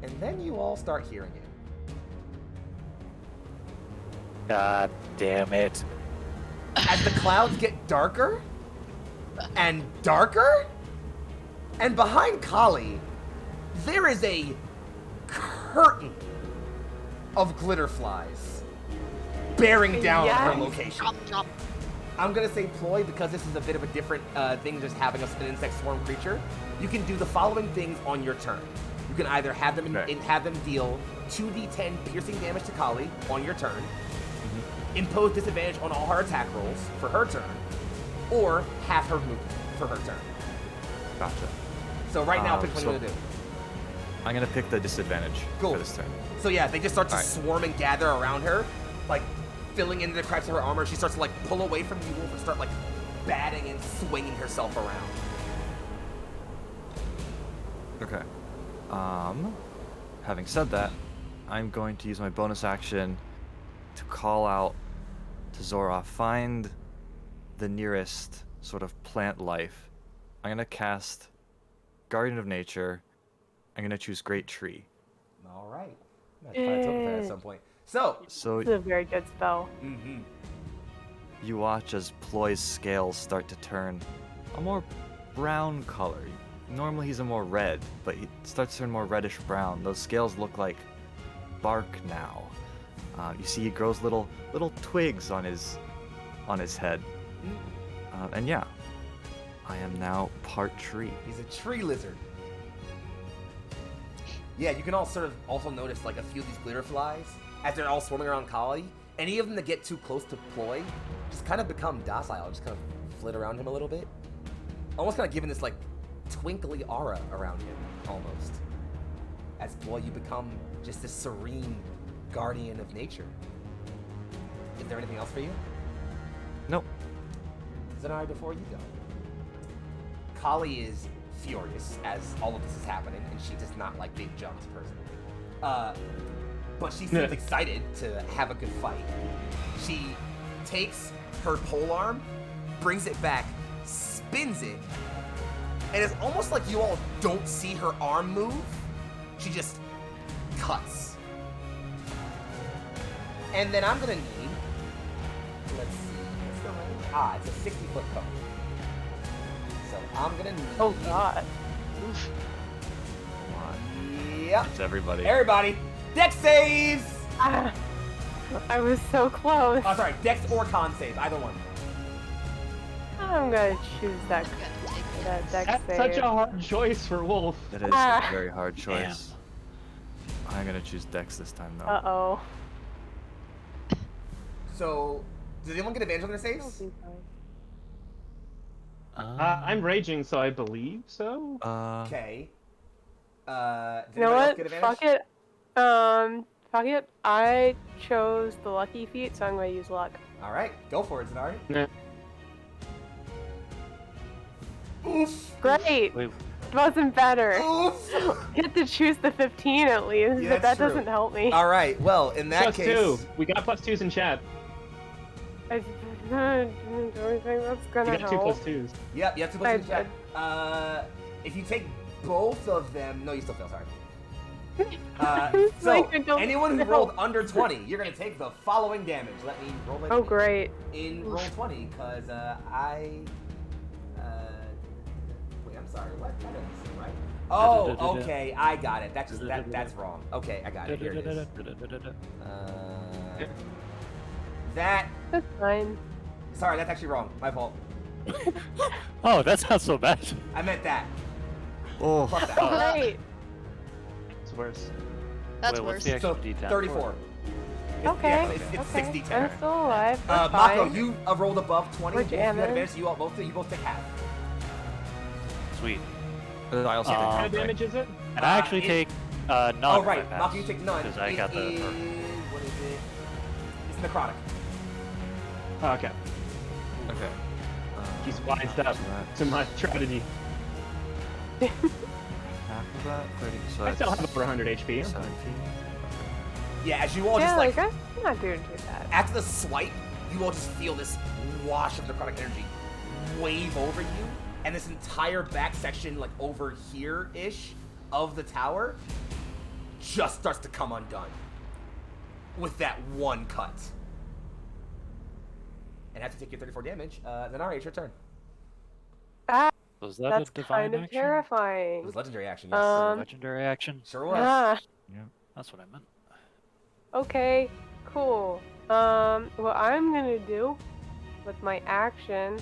And then you all start hearing it. God damn it. As the clouds get darker and darker, and behind Kali, there is a curtain of glitter flies bearing down on her Yes. location. Chomp, chomp. I'm gonna say ploy because this is a bit of a different thing than just having an insect swarm creature. You can do the following things on your turn. You can either have them Okay. have them deal 2d10 piercing damage to Kali on your turn, impose disadvantage on all her attack rolls for her turn, or half her movement for her turn. Gotcha. So right now, pick what so- you want to do. I'm gonna pick the disadvantage Cool. for this turn. So yeah, they just start to Alright. swarm and gather around her, like filling into the cracks of her armor. She starts to like pull away from you, Wolf, and start like batting and swinging herself around. Okay. Having said that, I'm going to use my bonus action to call out to Zor'aa, find the nearest sort of plant life. I'm gonna cast Guardian of Nature. I'm gonna choose Great Tree. All right. I'm gonna find a token for that at some point. So, So It's a very good spell. you watch as Ploy's scales start to turn a more brown color. Normally he's a more red, but he starts to turn more reddish brown. Those scales look like bark now. You see he grows little twigs on his head. And yeah, I am now part tree. he's a tree lizard. Yeah, you can all sort of also notice like a few of these glitter flies as they're all swarming around Kali. Any of them that get too close to Ploy just kind of become docile, just kind of flit around him a little bit. Almost kind of giving this like twinkly aura around him, almost. As Ploy, you become just this serene guardian of nature. Is there anything else for you? Nope. Zanari, before you go, Kali is furious as all of this is happening, and she does not like big jumps personally. But she seems excited to have a good fight. She takes her polearm, brings it back, spins it, and it's almost like you all don't see her arm move. She just cuts. And then I'm gonna need, let's see, what's the range? It's a 60-foot cone. So I'm gonna need. Oh god. Come on. Yep. It's everybody. Everybody, Dex saves! Ah, I was so close. Oh, sorry, Dex or Con save, either one. I'm gonna choose that. I'm gonna take That this. dex That's such save. a hard choice for Wolf. That is Ah. a very hard choice. I'm gonna choose Dex this time though. Uh-oh. So, does anyone get advantage on their saves? I'm raging, so I believe so. Okay. Does You know anybody else what? get advantage? Fuck it. Fuck it. I chose the lucky feat, so I'm gonna use luck. All right, go for it, Zanari. Nah. Oof! Great. Wait, Wasn't better. Oof! Get to choose the 15 at least, Yeah, but that that's true. doesn't help me. All right, well, in that Plus case, 2. We got plus 2s in chat. I don't think that's You gonna got 2 help. plus 2s. yep, you have to I put in chat. If you take both of them, no, you still fail. Sorry. It's So, like I don't anyone who know. rolled under 20, you're gonna take the following damage. Let me roll it. Oh great. In roll 20, because wait, I'm sorry. What? That doesn't seem right. Oh, okay, I got it. That's wrong. Okay, I got it. Here it is. That. That's fine. Sorry, that's actually wrong. My fault. oh, that's not so bad. I meant that. Oh. Plus that. Oh great. It's worse. That's Wait, what's worse. the extra So D10? 34. Okay. Yeah, it's okay. 60 I'm still alive. That's Mako, fine. you rolled above 20. We're Wolf, you had jamming. advantage. You both take half. Sweet. I also What take kind half, of right? damage is it? And I actually it- take none. Oh if right, I pass, Mako, you take none. Because I It got the is- purple. what is it? It's necrotic. Oh, okay. Okay. He's wised up so that's to my strategy. half of that. 30, so I still that's have over 100 HP. 17. Yeah, as you all Yeah, just like I'm not doing too bad. after the swipe, you all just feel this wash of necrotic energy wave over you, and this entire back section, like over here-ish, of the tower, just starts to come undone with that one cut. And after you take your 34 damage, Zanari, it's your turn. Was that That's a divine kind of action? It terrifying. was legendary action, yes. Legendary action? Sure was. Yeah. Yeah, that's what I meant. Okay, cool. What I'm gonna do with my action,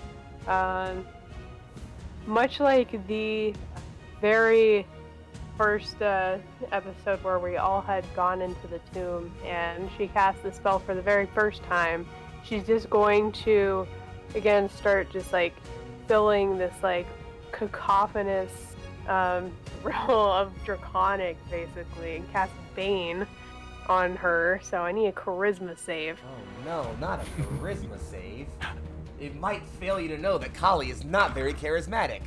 much like the very first episode where we all had gone into the tomb and she cast the spell for the very first time, she's just going to, again, start just like filling this like cacophonous role of Draconic, basically, and cast Bane on her, so I need a charisma save. Oh no, not a charisma save. It might fail you to know that Kali is not very charismatic.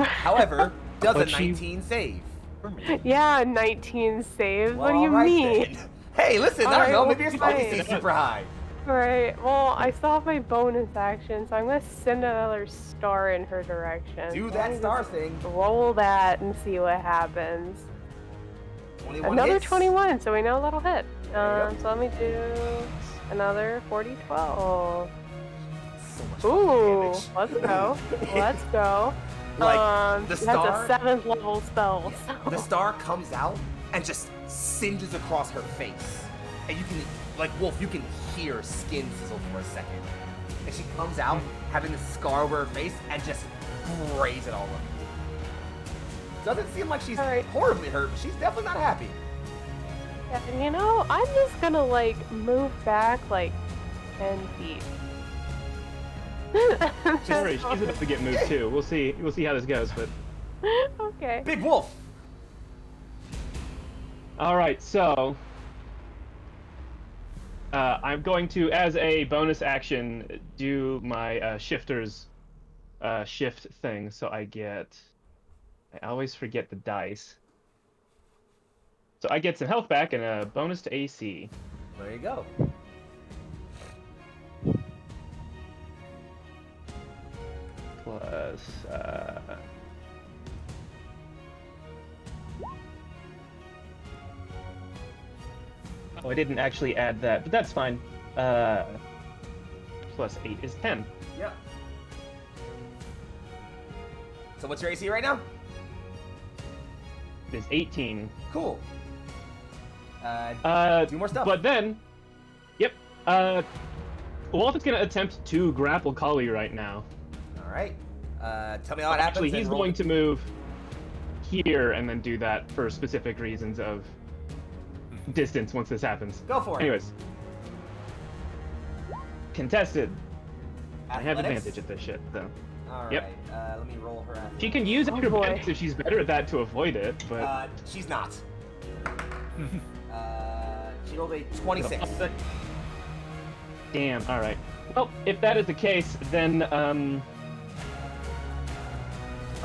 However, does a But she- 19 save. For me. Yeah, 19 save. Well, What do you alright mean? then. Hey, listen, I don't Alright, know, well, maybe your spell fine. stays super high. Alright, well, I still have my bonus action, so I'm gonna send another star in her direction. Do So that let me star just thing. Roll that and see what happens. 21 Another hits. 21, so we know that'll hit. There you go. So let me do another 40-12. So much fucking Ooh, damage. let's go. Let's go. Like, the That's star- a 7th level spell. So. The star comes out and just singes across her face. And you can, like Wolf, you can hear skin sizzle for a second. And she comes out having this scar over her face and just graze it all up. Doesn't seem like she's Alright. horribly hurt, but she's definitely not happy. Yeah, and you know, I'm just gonna like move back like 10 feet. Don't worry, she's about to get moved too. We'll see how this goes, but Okay. Big Wolf! alright, so I'm going to, as a bonus action, do my shifter's shift thing, so I always forget the dice. So I get some health back and a bonus to AC. There you go. Plus, oh, I didn't actually add that, but that's fine. Plus 8 is 10. Yep. So what's your AC right now? It is 18. Cool. Do more stuff. But then, yep. Wolf is gonna attempt to grapple Kali right now. All right. Tell me how it happens. Actually, and he's roll going the- to move here and then do that for specific reasons of distance once this happens. Go for it. Anyways. Contested. I have Athletics? advantage at this shit, though. All right. Yep. Let me roll her athletics. She can use Oh, extra boy. bonus if she's better at that to avoid it, but... She's not. She rolled a 26. Damn, alright. Well, if that is the case, then,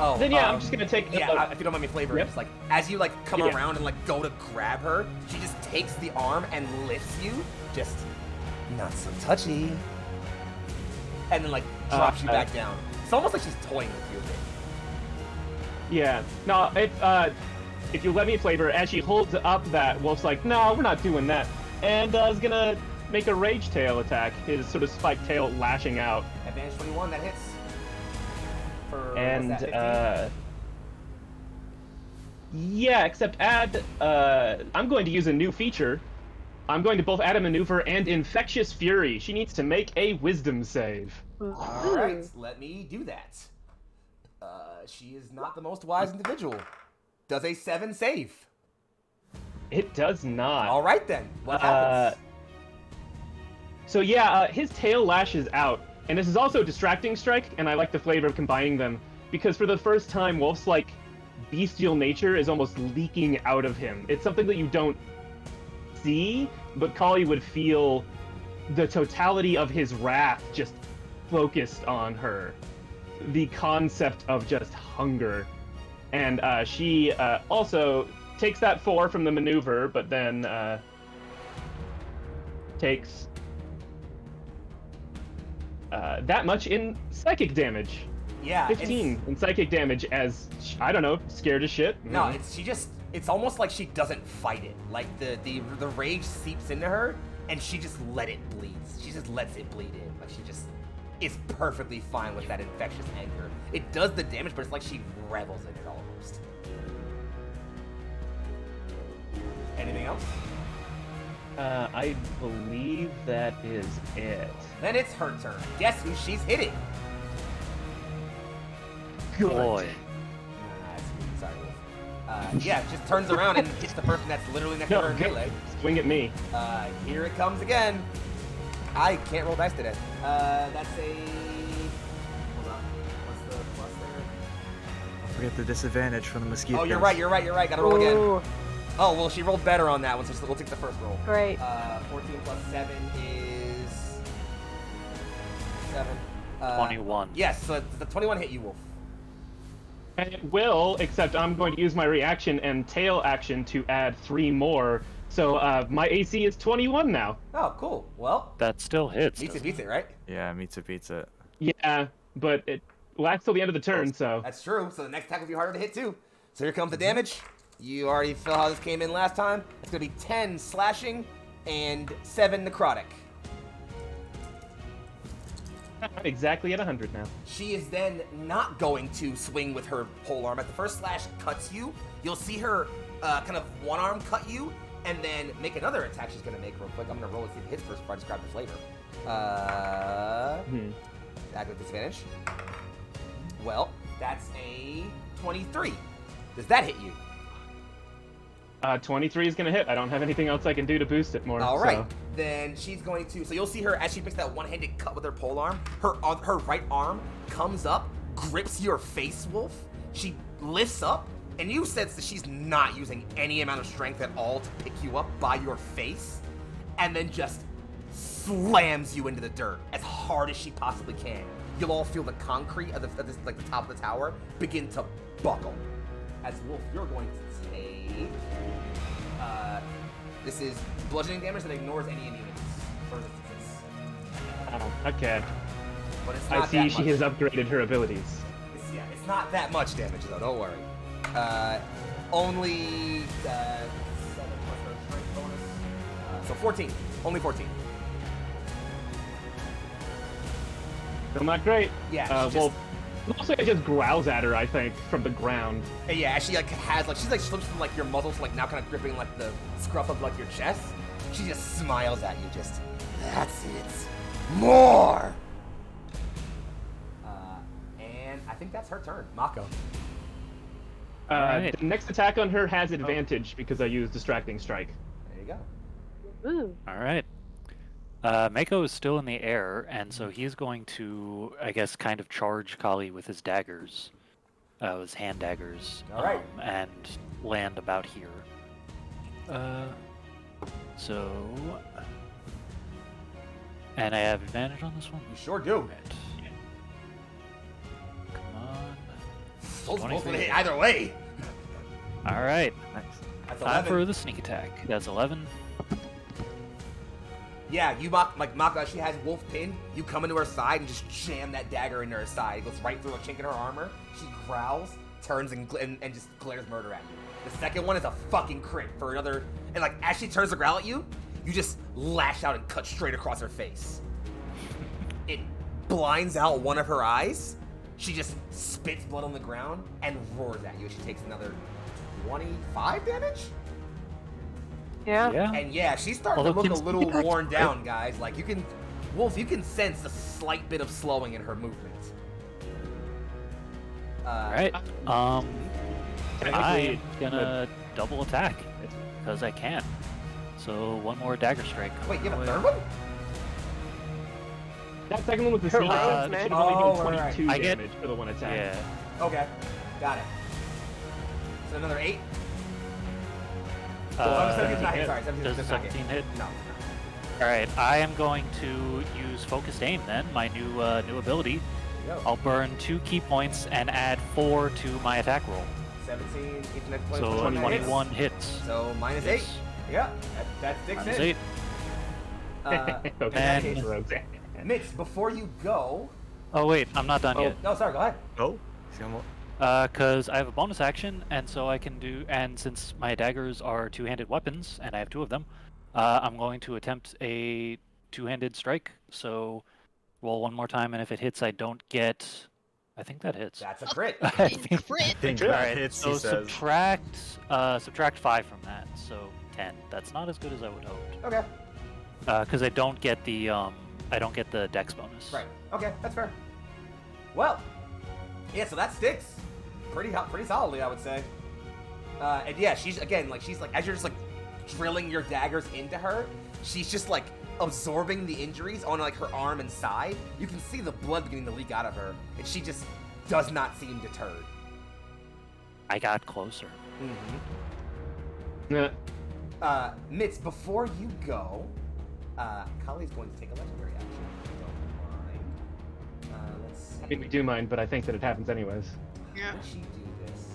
Oh, Then yeah, I'm just gonna take. Yeah, if you don't mind me flavoring, Yep. just like as you like come Yeah. around and like go to grab her, she just takes the arm and lifts you, just not so touchy, and then like drops you back down. It's almost like she's toying with you a bit. Yeah. No, if you let me flavor, as she holds up that, Wolf's like, no, we're not doing that, and is gonna make a rage tail attack. His sort of spiked tail lashing out, Advantage 21, that hits. For what's and that, 15? yeah, except add. I'm going to use a new feature. I'm going to both add a maneuver and infectious fury. She needs to make a wisdom save. All right, let me do that. She is not the most wise individual. Does a 7 save? It does not. All right then. What happens? So yeah, his tail lashes out, and this is also a distracting strike, and I like the flavor of combining them, because for the first time, Wolf's like bestial nature is almost leaking out of him. It's something that you don't see, but Kali would feel the totality of his wrath just focused on her. The concept of just hunger. And she also takes that 4 from the maneuver, but then takes that much in psychic damage. Yeah. 15 in psychic damage as, I don't know, scared as shit. No, she just it's almost like she doesn't fight it. Like the rage seeps into her, and she just let it bleed. She just lets it bleed in. Like she just is perfectly fine with that infectious anger. It does the damage, but it's like she revels in it almost. Anything else? I believe that is it. Then it's her turn. Guess who she's hitting? Boy. Sorry, Wolf. Yeah, just turns around and hits the person that's literally next to her in melee. Swing at me. Here it comes again. I can't roll dice today. That's a... Hold on. What's the plus there? Don't forget the disadvantage from the mosquitoes. Oh, you're right. Gotta roll again. Ooh, Oh, well, she rolled better on that one, so we'll take the first roll. great. 14 plus 7 is... 7. 21. Yes, so the 21 hit you, Wolf. And it will, except I'm going to use my reaction and tail action to add 3 more. So my AC is 21 now. Oh, cool. Well, That still hits. beats it, right? Yeah, meets it. Yeah, but it lasts till the end of the turn, so... That's true. So the next attack will be harder to hit, too. So here comes the damage. You already feel how this came in last time. It's going to be 10 slashing and 7 necrotic. I'm exactly at 100 now. She is then not going to swing with her pole arm. As the first slash cuts you, you'll see her kind of one arm cut you, and then make another attack she's going to make real quick. I'm going to roll and see if it hits first before I describe the flavor. Attack with disadvantage. Well, that's a 23. Does that hit you? 23 is going to hit. I don't have anything else I can do to boost it more. All right. So. Then she's going to... So you'll see her as she makes that one-handed cut with her pole arm. Her right arm comes up, grips your face, Wolf. She lifts up, and you sense that she's not using any amount of strength at all to pick you up by your face, and then just slams you into the dirt as hard as she possibly can. You'll all feel the concrete of the top of the tower begin to buckle. As Wolf, you're going to take... this is bludgeoning damage that ignores any immunities for resistances. Okay. But it's I not see that she much. has upgraded her abilities. It's not that much damage though. Don't worry. Only 7 plus her strength bonus. So 14. Only 14. Still not great. Yeah. Well, mostly it just growls at her, I think, from the ground. Yeah. She she slips from your muzzles, now kind of gripping the scruff of your chest. She just smiles at you. Just that's it. More. And I think that's her turn. Mako. Alright. The next attack on her has advantage because I used Distracting Strike. There you go. Ooh. All right. Mako is still in the air, and so he's going to, I guess, kind of charge Kali with his daggers, his hand daggers, All right. and land about here. And I have advantage on this one? You sure do. Right. Come on. Both 23. gonna hit either way. All right. Nice. That's Time 11. for the sneak attack. That's 11. Yeah, you Mako, she has Wolf pinned. You come into her side and just jam that dagger into her side. It goes right through a chink in her armor. She growls, turns and just glares murder at you. The second one is a fucking crit for another. And as she turns to growl at you, you just lash out and cut straight across her face. It blinds out one of her eyes. She just spits blood on the ground and roars at you. She takes another 25 damage. Yeah. Yeah. And yeah, she's starting Although to look a can little sneak worn attacks, down, guys. Wolf, you can sense a slight bit of slowing in her movement. All right. I'm Technically, gonna double attack because I can. So one more dagger strike. Wait, you have a Wait. third one? that second one was the sneak Right. attack. It should have only Oh, been right. 22 I get- damage for the one attack. Yeah. Okay, got it. So another 8? Uh, 17's not hit, hit. sorry. 17's Does not 17 hit? No. All right. I am going to use focused aim then, my new ability. There you go. I'll burn 2 key points and add 4 to my attack roll. 17, each next point. So 21 hits. So minus 8. Yes. Yeah, that sticks Minus in. 8. Okay. And- Rogues. Mitch, before you go... Oh wait, I'm not done Oh, yet. no, sorry, go ahead. Oh, he's got more. Because I have a bonus action, and so I can do. And since my daggers are two-handed weapons, and I have 2 of them, I'm going to attempt a two-handed strike. So roll one more time, and if it hits, I don't get. I think that hits. That's a crit. I think. Crit. Think All that right. hits, So he says. subtract 5 from that. So 10. That's not as good as I would hope. Okay. Because I don't get the dex bonus. Right. Okay, that's fair. Well, yeah. So that sticks pretty solidly, I would say. And yeah, she's like as you're just like drilling your daggers into her, she's just like absorbing the injuries on like her arm and side. You can see the blood beginning to leak out of her, and she just does not seem deterred. I got closer. Mm-hmm. Yeah. Mitz, before you go, Kali's going to take a legendary action. If you don't mind. Let's see. I mean, we do mind, but I think that it happens anyways. Yeah. Would she do this?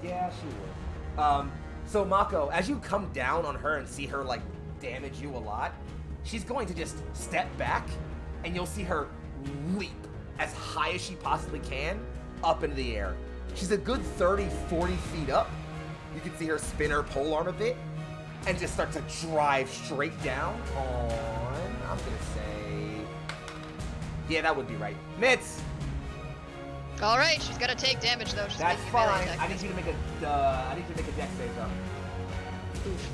Yeah, she would. So Mako, as you come down on her and see her like damage you a lot, she's going to just step back, and you'll see her leap as high as she possibly can up into the air. She's a good 30, 40 feet up. You can see her spin her polearm a bit and just start to drive straight down on, I'm gonna say, yeah, that would be right. Mitz! All right, she's gonna take damage though. She's That's making a melee fine. attack. I need you to make a dex save though. Oof.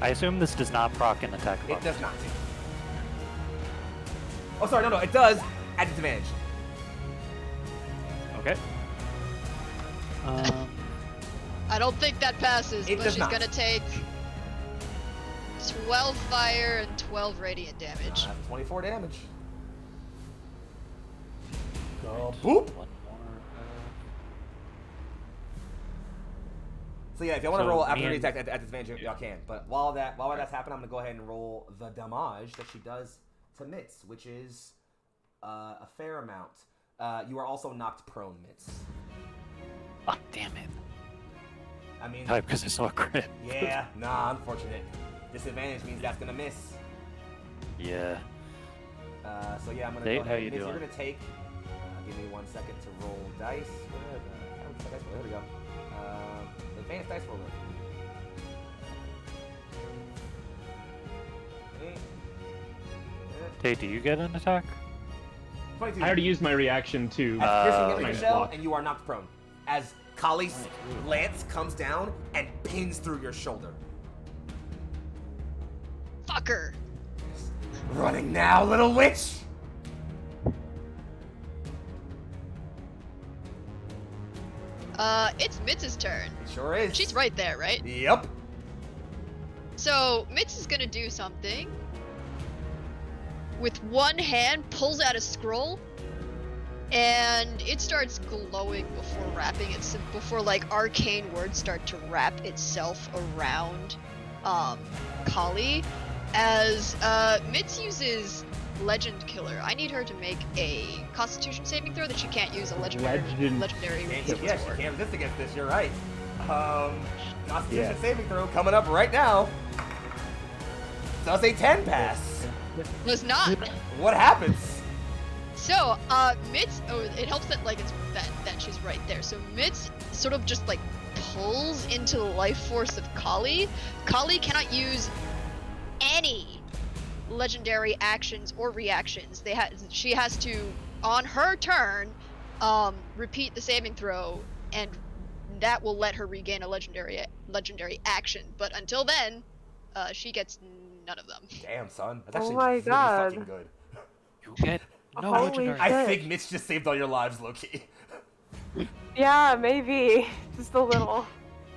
I assume this does not proc an attack. It does not. Oh, sorry, no, it does at disadvantage. Okay. I don't think that passes, It but does she's not. gonna take 12 fire and 12 radiant damage. That's 24 damage. Go Right. boop. One more. So yeah, if you want to So roll me after and- attack at disadvantage, y'all can. But while that's happening, I'm gonna go ahead and roll the damage that she does to Mitz, which is a fair amount. You are also knocked prone, Mitz. Oh, damn it. I mean, Because I saw a crit. yeah, nah, unfortunate. Disadvantage means that's gonna miss. Yeah. So yeah, I'm gonna Dave, go how ahead. you Mitz, you're doing? gonna take. Give me 1 second to roll dice. There we go. Advanced dice roller. Tate, do you get an attack? 22. I already used my reaction to. As piercing hit okay. with your shell, and you are knocked prone. As Kali's lance comes down and pins through your shoulder. Fucker! Running now, little witch! It's Mitz's turn. It sure is. She's right there, right? Yep. So Mitz is gonna do something. With one hand, pulls out a scroll, and it starts glowing before like arcane words start to wrap itself around Kali. As Mitz uses Legend Killer, I need her to make a Constitution saving throw that she can't use a legendary Yeah, yeah, she can't resist against this, you're right. Constitution Yeah. saving throw coming up right now. Does a 10 pass? Was not. What happens? So, Mitz, it helps that like it's that she's right there. So Mitz sort of just like pulls into the life force of Kali. Kali cannot use any legendary actions or reactions. She has to, on her turn, repeat the saving throw, and that will let her regain a legendary action. But until then, she gets none of them. Damn, son. That's Oh actually my really God. fucking good. You get no Holy legendary. I shit. think Mitch just saved all your lives, Loki. Yeah, maybe. Just a little.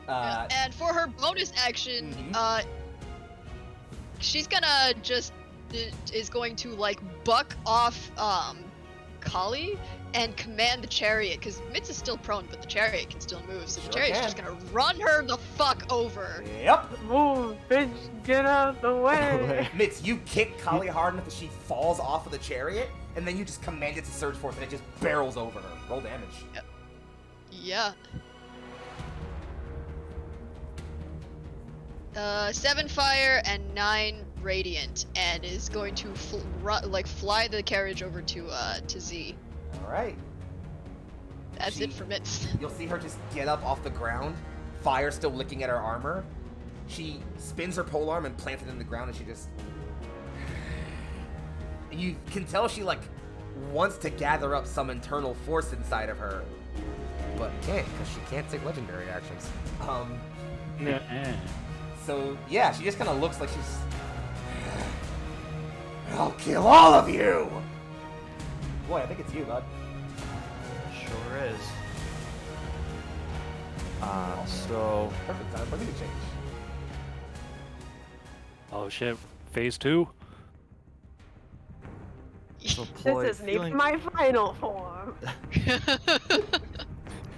And for her bonus action, Mhm. She's gonna is going to like buck off Kali and command the chariot, because Mitz is still prone, but the chariot can still move, so the Sure chariot's can. just gonna run her the fuck over. Yep. Move, bitch, get out the way. Mitz, you kick Kali hard enough that she falls off of the chariot, and then you just command it to surge forth, and it just barrels over her. Roll damage. Yeah. 7 fire and 9 radiant, and is going to fly the carriage over to Z. All right. That's it for Mitz. You'll see her just get up off the ground, fire still licking at her armor. She spins her polearm and plants it in the ground, and she just... And you can tell she, like, wants to gather up some internal force inside of her, but can't, because she can't take legendary actions. Yeah. So, yeah, she just kind of looks like she's... I'll kill all of you! Boy, I think it's you, bud. Sure is. So Perfect time for me to change. Oh shit, phase 2? so Ploy, This isn't even feeling, my final form.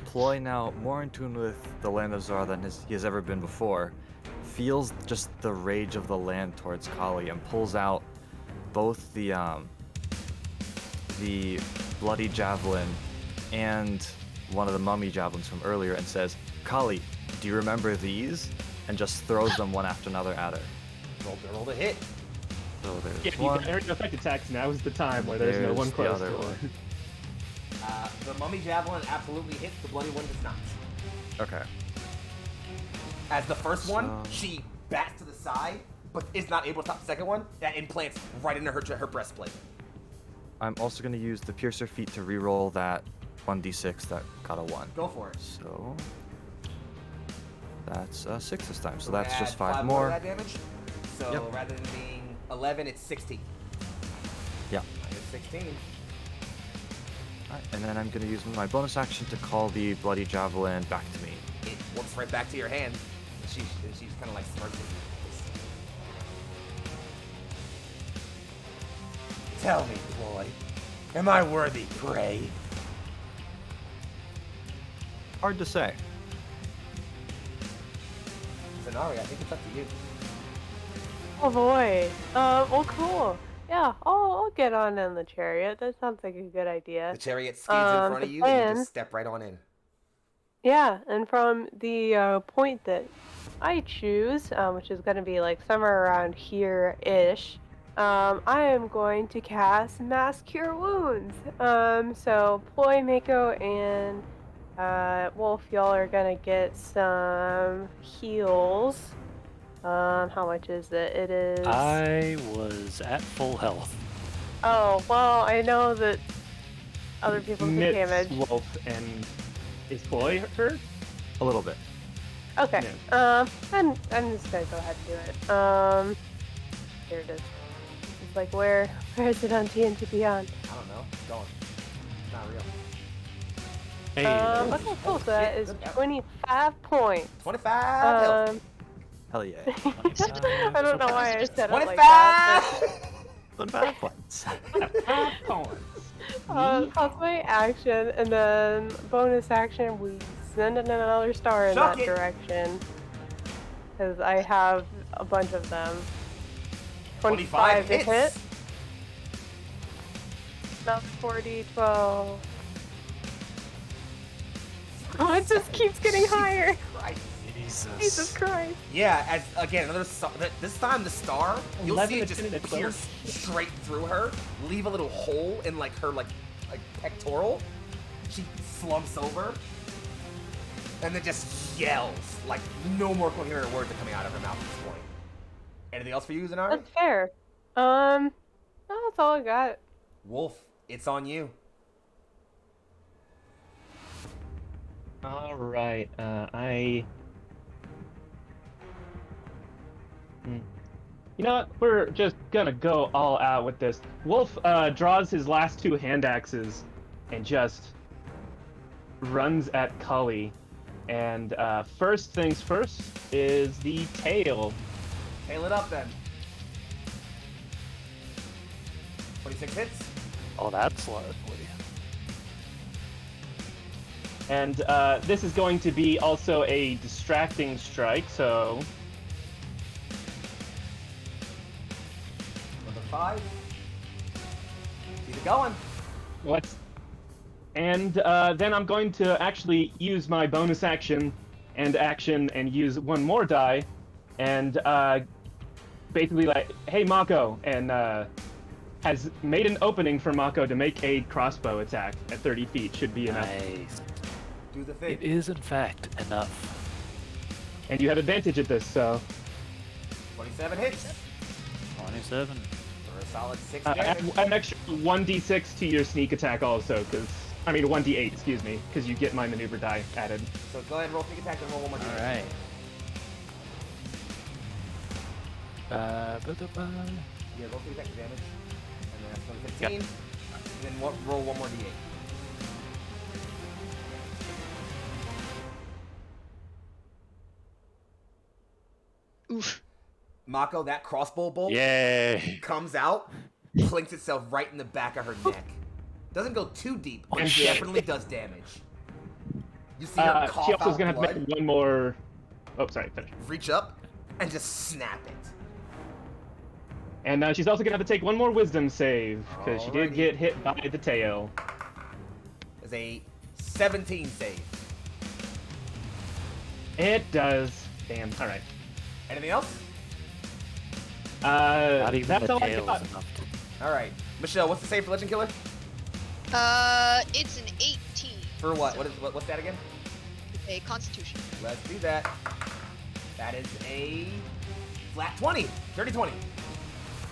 Ploy now more in tune with the land of Zor'aa than he has ever been before, feels just the rage of the land towards Kali and pulls out both the bloody javelin and one of the mummy javelins from earlier and says, Kali, do you remember these? And just throws them one after another at her. Roll the hit. So there's Yeah, you one. got area effect attacks. Now is the time where there's no one the close other to one. The mummy javelin absolutely hits. The bloody one does not. Okay. As the first one, So- she bats to the side, but is not able to stop the second one. That implants right into her breastplate. I'm also going to use the Piercer feat to reroll that 1d6 that got a 1. Go for it. So that's 6 this time. So We're that's gonna just add 5 of more. that damage. So Yep. rather than being 11, it's 16. Yeah. Minus 16. Alright, and then I'm going to use my bonus action to call the bloody javelin back to me. It warps right back to your hand. And she's kind of like smirking. Tell me, Ploy, am I worthy prey? Hard to say. Zanari, I think it's up to you. Oh boy. Well, cool. Yeah, I'll get on in the chariot. That sounds like a good idea. The chariot skids in front of you, and you and- just step right on in. Yeah, and from the point that I choose, which is going to be like somewhere around here-ish, I am going to cast Mass Cure Wounds. So Ploy, Mako, and Wolf, y'all are going to get some heals. How much is it? It is... I was at full health. Oh, well, I know that other people take Mitz, damage. Wolf, and is Ploy hurt? A little bit. Okay. Yeah. I'm just gonna go ahead and do it. Here it is. It's like where is it on TNT Beyond? I don't know. It's going. It's not real. Hey, Okay, cool. So that is 25 points. 25 health. Um, Hell yeah. I don't know why I said it 25! like that. 25 points. 5 points. That's my action, and then bonus action, we send in another star in Suck that it. direction. Because I have a bunch of them. 25 to hits. hit. Not 40, 12. Oh, it just keeps getting higher. Christ. Jesus Christ. Yeah, as again another this time the star, you'll 11 see it to just 10 to 12. pierce straight through her, leave a little hole in like her like pectoral. She slumps over, and then just yells like no more coherent words are coming out of her mouth at this point. Anything else for you, Zanari? That's fair. No, that's all I got. Wolf, it's on you. All right. You know what? We're just gonna go all out with this. Wolf draws his last 2 hand axes and just runs at Cully. And first things first is the tail. Tail it up then. 26 hits. oh, that's lovely. And this is going to be also a distracting strike, so Number 5. Keep it going. what's... And then I'm going to actually use my bonus action and use one more die, and basically like, hey Mako, and has made an opening for Mako to make a crossbow attack at 30 feet. Should be enough. Nice. Do the thing. It is, in fact, enough. And you have advantage at this, so 27 hits 27. for a solid 6 add damage. an extra 1d6 to your sneak attack also, because 1d8, excuse me, because you get my maneuver die added. So go ahead and roll sneak attack and roll one more All damage. right. Yeah, roll sneak attack for damage. And then that's going to 15. And then roll one more d8. Oof. Mako, that crossbow bolt Yay! comes out, clinks itself right in the back of her neck. Doesn't go too deep, but And definitely does damage. You see her cough she also is out gonna have blood, to make one more. Oh, sorry, finish. reach up, and just snap it. And she's also gonna have to take one more wisdom save because she did Alrighty. get hit by the tail. It's a 17 save. It does. Damn. All right. Anything else? Not even that's the all I tail got. is enough to... All right, Michelle, what's the save for Legend Killer? It's an 18. For what? So What's that again? a Constitution. Let's do that. That is a flat 20. Dirty 20.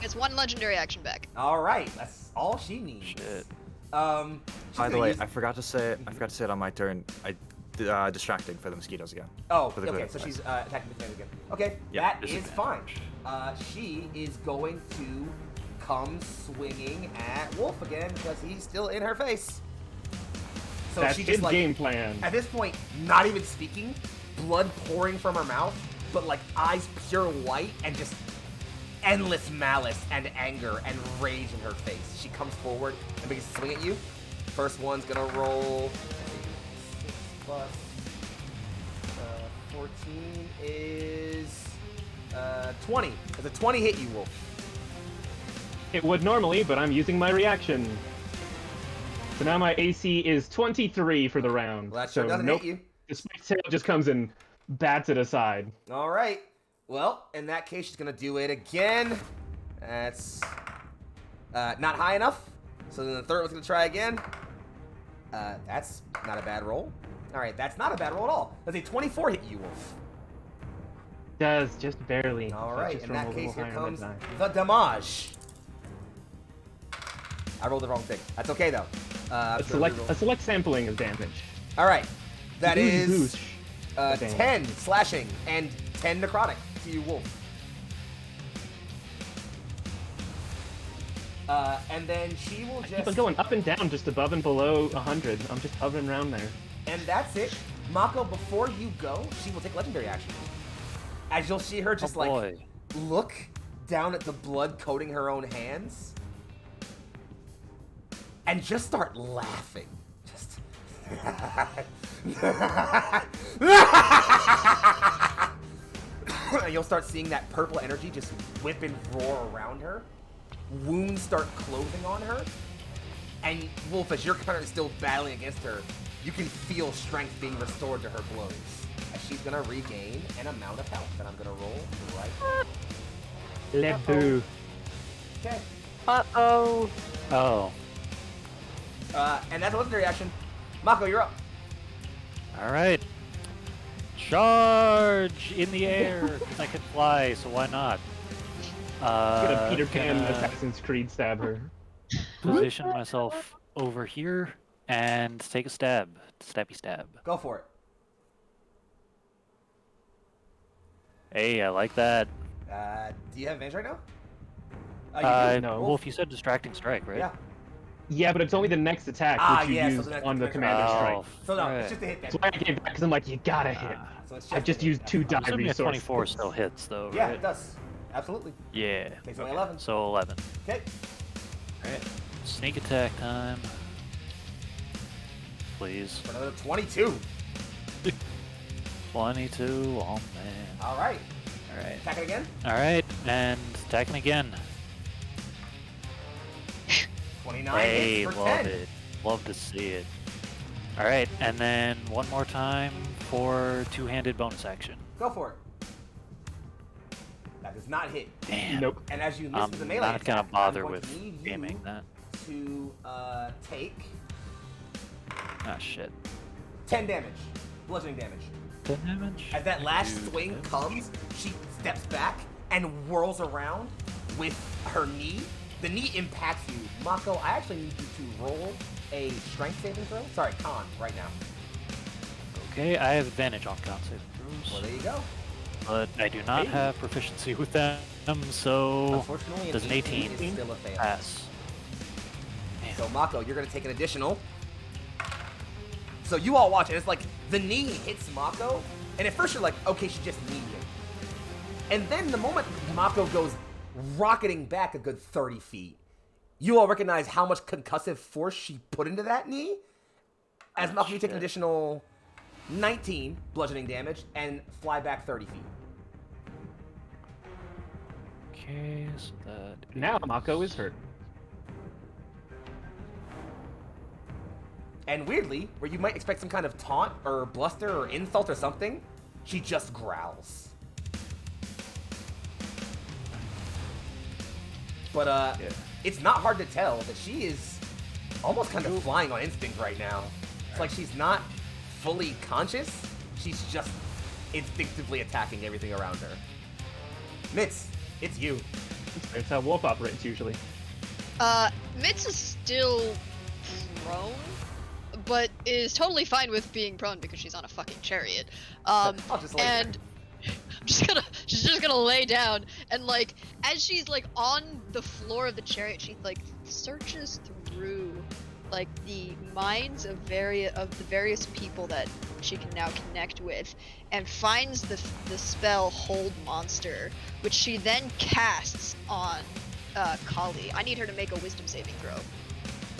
Gets one legendary action back. All right, that's all she needs. Shit. She's By gonna the way, use- I forgot to say it on my turn. Distracting for the mosquitoes again. Oh, for the okay, glitter so she's effects. attacking the fan again. Okay, Yeah, that is fine. She is going to come swinging at Wolf again because he's still in her face. So That's she his just like game plan. at this point, not even speaking, blood pouring from her mouth, but like eyes pure white and just endless malice and anger and rage in her face. She comes forward and begins to swing at you. First one's gonna roll 6 plus 14 is 20. Does a 20 hit you, Wolf? It would normally, but I'm using my reaction. So now my AC is 23 for the round. Well, that sure so doesn't nope. hit you. The spike tail just comes and bats it aside. All right. Well, in that case, she's gonna do it again. That's not high enough. So then the third one's gonna try again. That's not a bad roll. All right, that's not a bad roll at all. Does a 24 hit you, Wolf? Does just barely. All So right. just In roll that a little case, here higher on comes that die. the damage. I rolled the wrong thing. That's okay though. I'm A just gonna select, reroll. a select sampling of damage. All right. That Boosh, is boosh. Damage. 10 slashing and 10 necrotic to you, Wolf. And then she will I keep just... on going up and down, just above and below 100. I'm just hovering around there. And that's it. Mako, before you go, she will take legendary action. As you'll see her just boy. look down at the blood coating her own hands and just start laughing. Just and you'll start seeing that purple energy just whip and roar around her. Wounds start closing on her. And Wolf, as you're kind of still battling against her, you can feel strength being restored to her blows. As she's gonna regain an amount of health, and I'm gonna roll right. Le boo. Okay. Uh-oh. Oh. And that's a legendary action. Mako, you're up. All right. Charge in the air. 'Cause I can fly, so why not? Get a Peter Pan Gonna Assassin's Creed stab her. position myself over here and take a stab. Stabby stab. Go for it. Hey, I like that. Do you have advantage right now? You do. No. Wolf, you said distracting strike, right? Yeah. Yeah, but it's only the next attack which you yeah, so used the next on the attack- commander strike. So no, right. it's just a hit then. That's why I gave that, because I'm like, you gotta hit. So it's I a just hit. used 2 die I'm assuming a resources. 24 still hits, though, Yeah, right? it does. Absolutely. Yeah. Takes away 11. So 11. Okay. Alright. Sneak attack time. Please. For another 22. 22. Oh, man. All right. Alright. Attack it again. Alright, and attacking again. 29 Hey, hits for love 10. it. Love to see it. Alright, and then one more time for two-handed bonus action. Go for it. That does not hit. Damn. Nope. And as you miss I'm with the melee not gonna attack, I'm bother going with to need you aiming that. to take Ah, shit. 10 damage. Bludgeoning damage. 10 damage. As that last Dude, swing yes. comes, she steps back and whirls around with her knee. The knee impacts you. Mako, I actually need you to roll a strength saving throw. Sorry, con right now. Okay, I have advantage on con saving throws. Well, there you go. But I do not have proficiency with them, so Unfortunately, does an 18 is still a fail. pass? Man. So Mako, you're gonna take an additional. So you all watch, and it's like the knee hits Mako, and at first you're like, okay, she just kneed you. And then the moment Mako goes rocketing back a good 30 feet, you all recognize how much concussive force she put into that knee. As Mako, you take an additional 19 bludgeoning damage and fly back 30 feet. Okay, so that Now Mako is hurt. And weirdly, where you might expect some kind of taunt or bluster or insult or something, she just growls. But it's not hard to tell that she is almost kind of flying on instinct right now. It's like she's not fully conscious, she's just instinctively attacking everything around her. Mitz, it's you. It's how Wolf operates usually. Mitz is still prone, but is totally fine with being prone because she's on a fucking chariot. I'll just lay And she's just gonna lay down, and like as she's like on the floor of the chariot, she like searches through like the minds of the various people that she can now connect with, and finds the spell Hold Monster, which she then casts on Kali. I need her to make a Wisdom saving throw.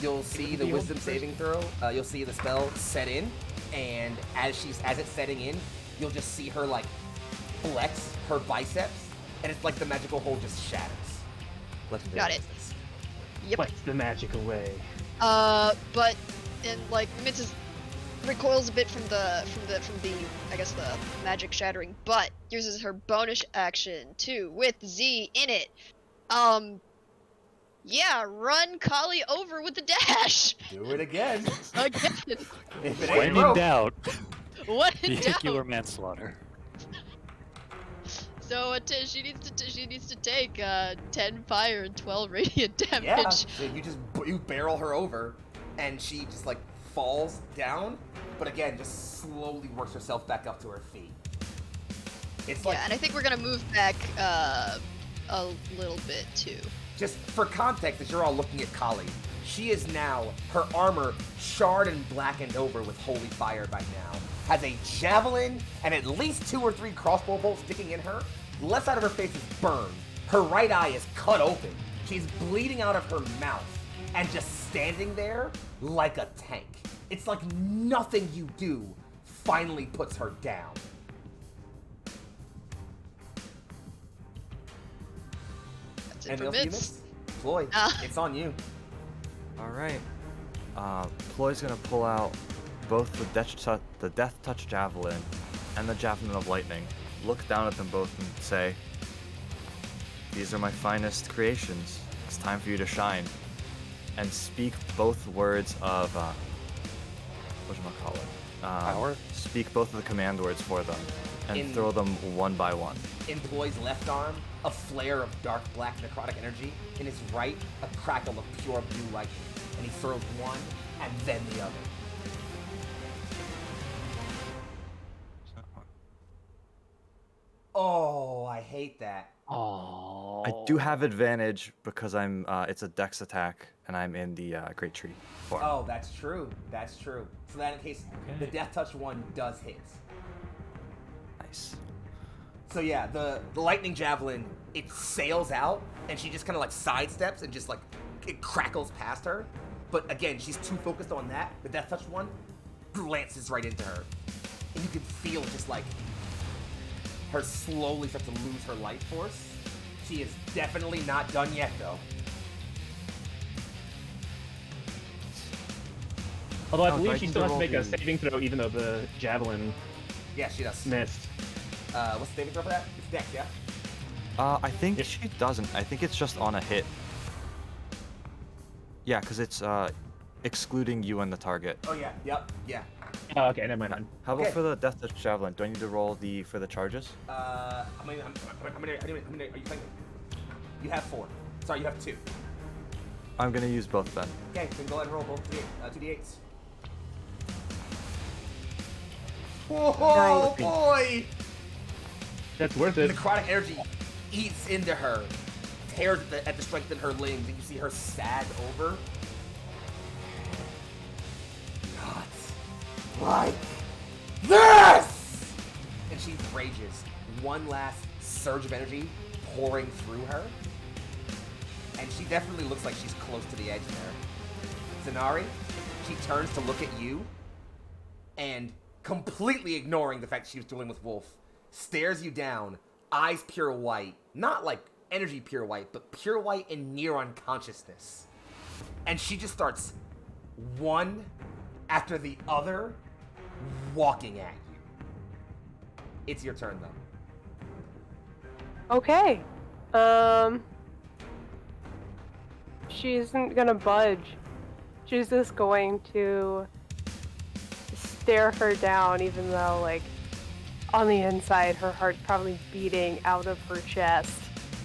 You'll see the wisdom saving throw. You'll see the spell set in, and as it's setting in, you'll just see her like flex her biceps, and it's like the magical hold just shatters. Got it. Yep. What's the magic away? But and like Mitz recoils a bit from the I guess the magic shattering, but uses her bonus action too with Z in it. Yeah, run Kali over with the dash. Do it again. Again. If it when ain't in broke. doubt, What in vehicular doubt? manslaughter. So she needs to take 10 fire and 12 radiant damage. Yeah, so you barrel her over, and she just like falls down, but again, just slowly works herself back up to her feet. It's like, Yeah, and I think we're gonna move back a little bit too. just for context, as you're all looking at Kali, she is now, her armor charred and blackened over with holy fire by now, has a javelin and at least 2 or 3 crossbow bolts sticking in her. The left side of her face is burned. Her right eye is cut open. She's bleeding out of her mouth and just standing there like a tank. It's like nothing you do finally puts her down. That's it And for else you Mitz. missed? Floyd, it's on you. Alright. Ploy's gonna pull out both the Death Touch Javelin and the Javelin of Lightning, look down at them both and say, "These are my finest creations. It's time for you to shine." And speak both words of, whatchamacallit? Power? Speak both of the command words for them, and In- throw them one by one. In Ploy's left arm, a flare of dark black necrotic energy. In his right, a crackle of pure blue lightning. And he throws one and then the other. Oh, I hate that. Oh. I do have advantage because I'm, it's a dex attack, and I'm in the Great Tree form. Oh, that's true. That's true. So that in case the Death Touch one does hit. Nice. So yeah, the lightning javelin, it sails out, and she just kind of like sidesteps and just like it crackles past her. But again, she's too focused on that. The Death Touch one glances right into her, and you can feel just like her slowly start to lose her life force. She is definitely not done yet, though. Although I Oh, believe I she can still has to roll make a the- saving throw even though the javelin Yeah, she does. missed. What's the saving throw for that? It's Dex, yeah. I think Yep. she doesn't. I think it's just on a hit. Yeah, because it's excluding you and the target. Oh yeah, yep, yeah. Oh, okay, never mind. How about Okay. for the death touch javelin? Do I need to roll for the charges? How many are you playing? You have 4. Sorry, you have 2. I'm gonna use both then. Okay, then go ahead and roll both 2d8s. Oh Nice. boy! That's worth The it. necrotic energy eats into her, tears at the strength in her limbs, and you see her sag over. Not like this! And she rages. One last surge of energy pouring through her. And she definitely looks like she's close to the edge there. Zanari, she turns to look at you, and completely ignoring the fact she was dealing with Wolf, stares you down, eyes pure white. Not like energy pure white, but pure white and near unconsciousness. And she just starts one after the other walking at you. It's your turn, though. Okay. She isn't gonna budge. She's just going to stare her down, even though, like, on the inside, her heart's probably beating out of her chest.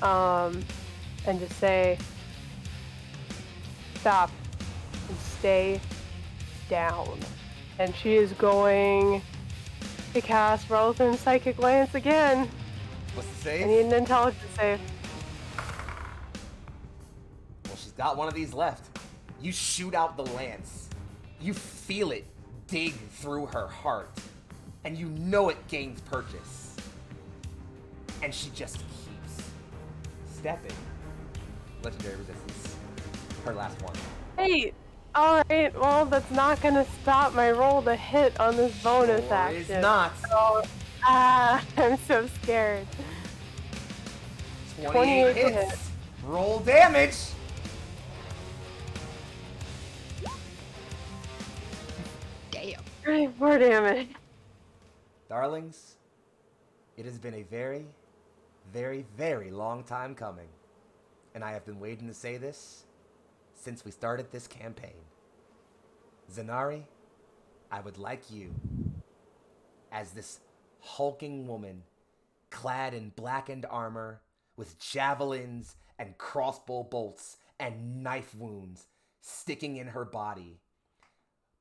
And just say, stop and stay down. And she is going to cast Relevant Psychic Lance again. What's the I save? need an intelligence save. Well, she's got one of these left. You shoot out the lance. You feel it dig through her heart. And you know it gains purchase. And she just keeps stepping. Legendary resistance. Her last one. Hey, alright, well, that's not gonna stop my roll to hit on this bonus Or action. is not. So, I'm so scared. 28 28 to hits. hit. Roll damage. Damn. Alright, 4 damage. Darlings, it has been a very, very, very long time coming. And I have been waiting to say this since we started this campaign. Zanari, I would like you, as this hulking woman, clad in blackened armor, with javelins and crossbow bolts and knife wounds sticking in her body,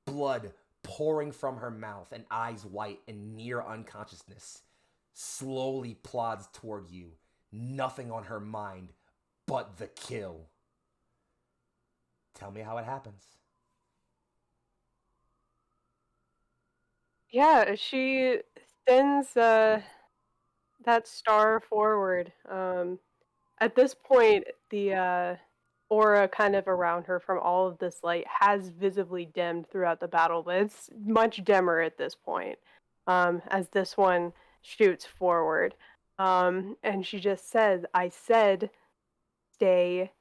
blood pouring from her mouth and eyes white and near unconsciousness, slowly plods toward you, nothing on her mind but the kill. Tell me how it happens. Yeah, she sends that star forward. At this point, the aura kind of around her from all of this light has visibly dimmed throughout the battle, but it's much dimmer at this point, as this one shoots forward. And she just says, I said, stay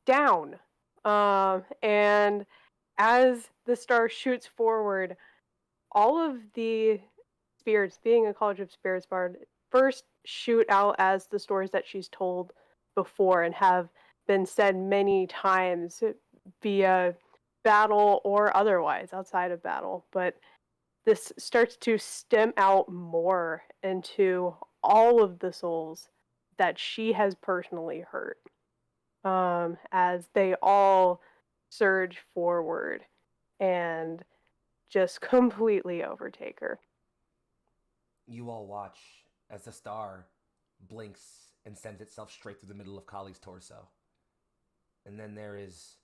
down. And as the star shoots forward, all of the spirits, being a College of Spirits bard, first shoot out as the stories that she's told before and have been said many times via battle or otherwise outside of battle. But this starts to stem out more into all of the souls that she has personally hurt, as they all surge forward and just completely overtake her. You all watch as the star blinks and sends itself straight through the middle of Kali's torso. And then there is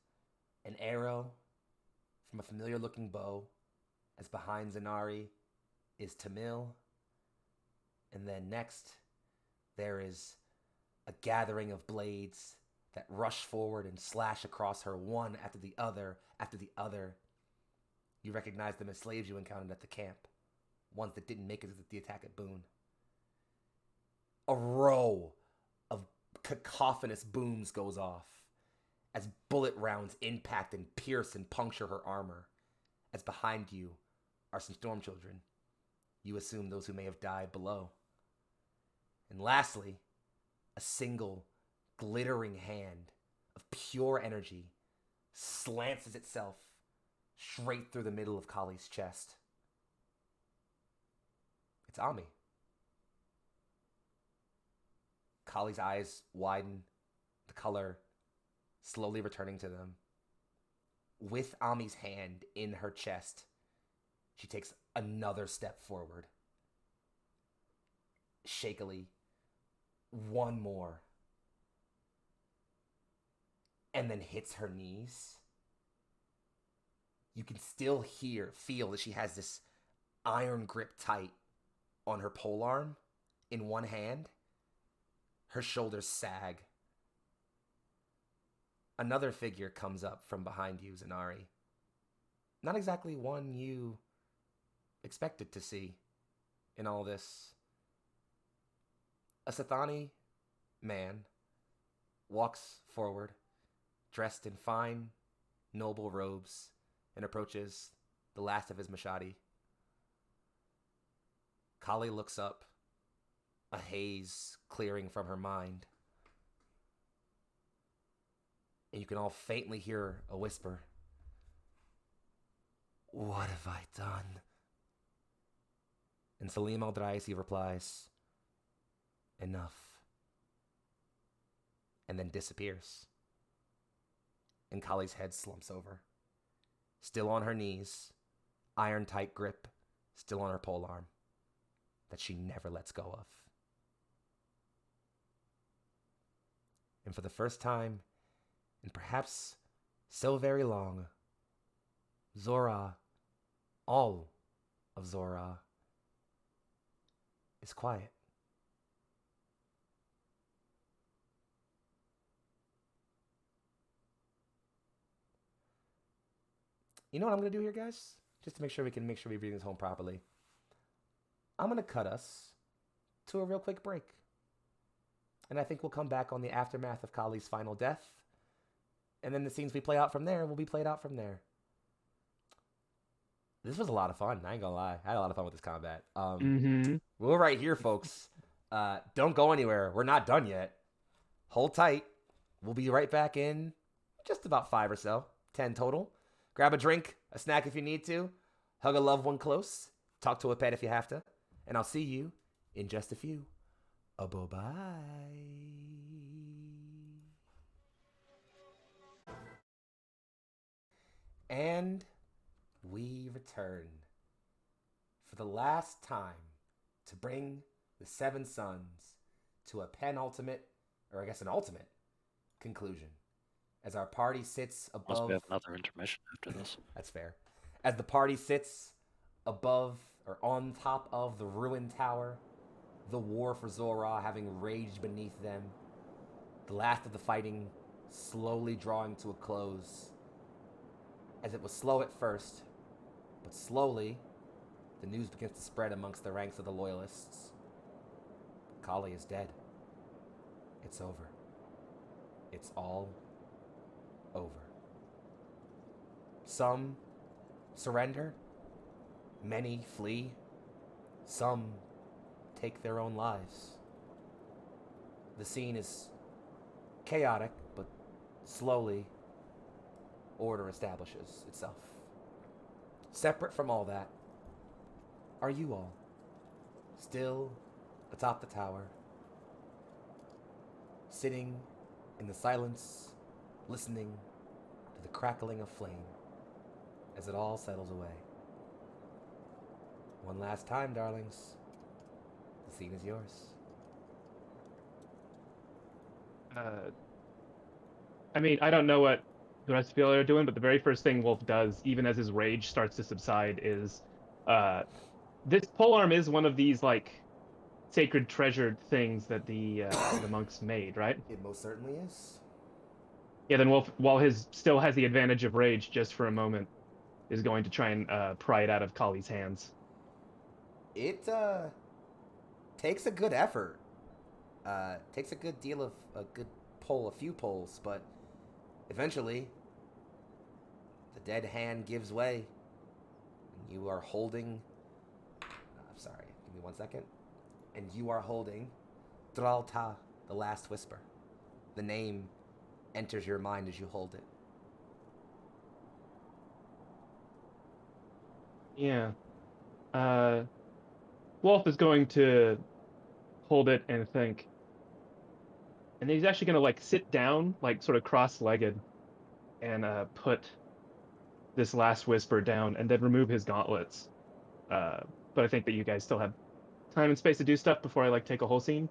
an arrow from a familiar looking bow, as behind Zanari is Tamil. And then next, there is a gathering of blades that rush forward and slash across her, one after the other after the other. You recognize them as slaves you encountered at the camp, ones that didn't make it to the attack at Boone. A row of cacophonous booms goes off as bullet rounds impact and pierce and puncture her armor, as behind you are some storm children. You assume those who may have died below. And lastly, a single glittering hand of pure energy slants itself straight through the middle of Kali's chest. It's Ami. Kali's eyes widen, the color slowly returning to them. With Ami's hand in her chest, she takes another step forward. Shakily, one more. And then hits her knees. You can still feel that she has this iron grip tight on her polearm in one hand. Her shoulders sag. Another figure comes up from behind you, Zanari. Not exactly one you expected to see in all this. A Sathani man walks forward, dressed in fine, noble robes, and approaches the last of his Mashadi. Kali looks up, a haze clearing from her mind. And you can all faintly hear a whisper. What have I done? And Salim al-Draisi replies, enough. And then disappears. And Kali's head slumps over. Still on her knees, iron tight grip, still on her polearm, that she never lets go of. And for the first time, and perhaps so very long, Zor'aa, all of Zor'aa, is quiet. You know what I'm going to do here, guys? Just to make sure we bring this home properly. I'm going to cut us to a real quick break. And I think we'll come back on the aftermath of Kali's final death. And then the scenes we play out from there will be played out from there. This was a lot of fun. I ain't gonna lie. I had a lot of fun with this combat. We're right here, folks. Don't go anywhere. We're not done yet. Hold tight. We'll be right back in just about 5 or so. 10 total. Grab a drink, a snack if you need to. Hug a loved one close. Talk to a pet if you have to. And I'll see you in just a few. Bye-bye. And we return for the last time to bring the Seven Sons to a penultimate, or I guess an ultimate, conclusion. As our party sits above... Unless we have another intermission after this. That's fair. As the party sits above, or on top of the ruined tower, the war for Zor'aa having raged beneath them, the last of the fighting slowly drawing to a close. As it was slow at first, but slowly, the news begins to spread amongst the ranks of the loyalists. Kali is dead. It's over. It's all over. Some surrender. Many flee. Some take their own lives. The scene is chaotic, but slowly order establishes itself. Separate from all that, are you all still atop the tower, sitting in the silence, listening to the crackling of flame as it all settles away? One last time, darlings. The scene is yours. I mean, I don't know what the rest of you are doing, but the very first thing Wolf does, even as his rage starts to subside, is this polearm is one of these like sacred treasured things that the monks made, right? It most certainly is. Yeah, then Wolf, while his still has the advantage of rage just for a moment, is going to try and pry it out of Kali's hands. It takes a good effort. Takes a good deal of a good pull, a few pulls, but eventually the dead hand gives way. And you are holding... I'm sorry, give me 1 second. And you are holding Dralta, the last whisper. The name enters your mind as you hold it. Yeah. Wolf is going to hold it and think. And then he's actually going to like sit down, like sort of cross-legged, and put this last whisper down, and then remove his gauntlets. But I think that you guys still have time and space to do stuff before I like take a whole scene.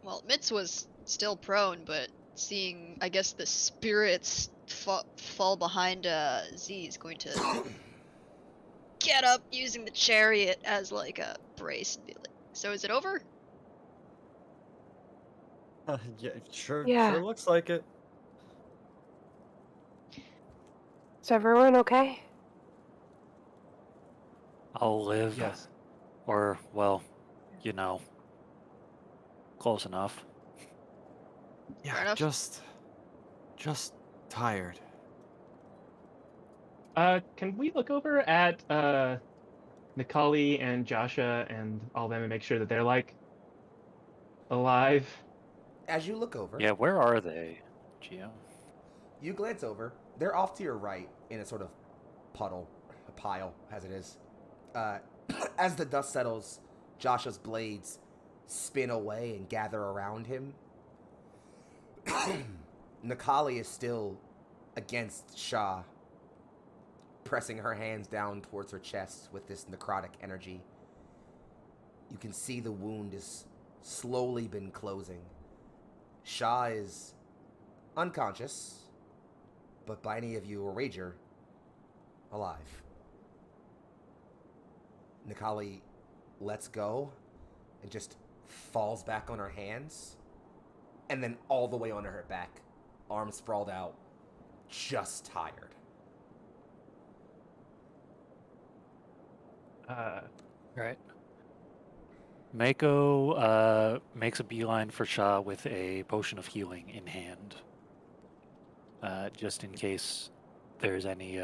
Well, Mitz was still prone, but seeing, I guess, the spirits fall behind Z is going to get up using the chariot as like a brace and be like, so is it over? Yeah, sure Yeah. looks like it. Is everyone okay? I'll live. Yes. Or, well, close enough. Fair Yeah, enough. just tired. Can we look over at Nikali and Joshua and all them and make sure that they're like alive? As you look over, Yeah, where are they, Gio? you glance over. They're off to your right in a sort of puddle, a pile, as it is. Uh, as the dust settles, Joshua's blades spin away and gather around him. Nikali is still against Shah, pressing her hands down towards her chest with this necrotic energy. You can see the wound is slowly been closing. Shah is unconscious, but by any of you a rager, alive. Nikali lets go and just falls back on her hands, and then all the way onto her back, arms sprawled out, just tired. Right. Mako makes a beeline for Shah with a potion of healing in hand. Just in case there's any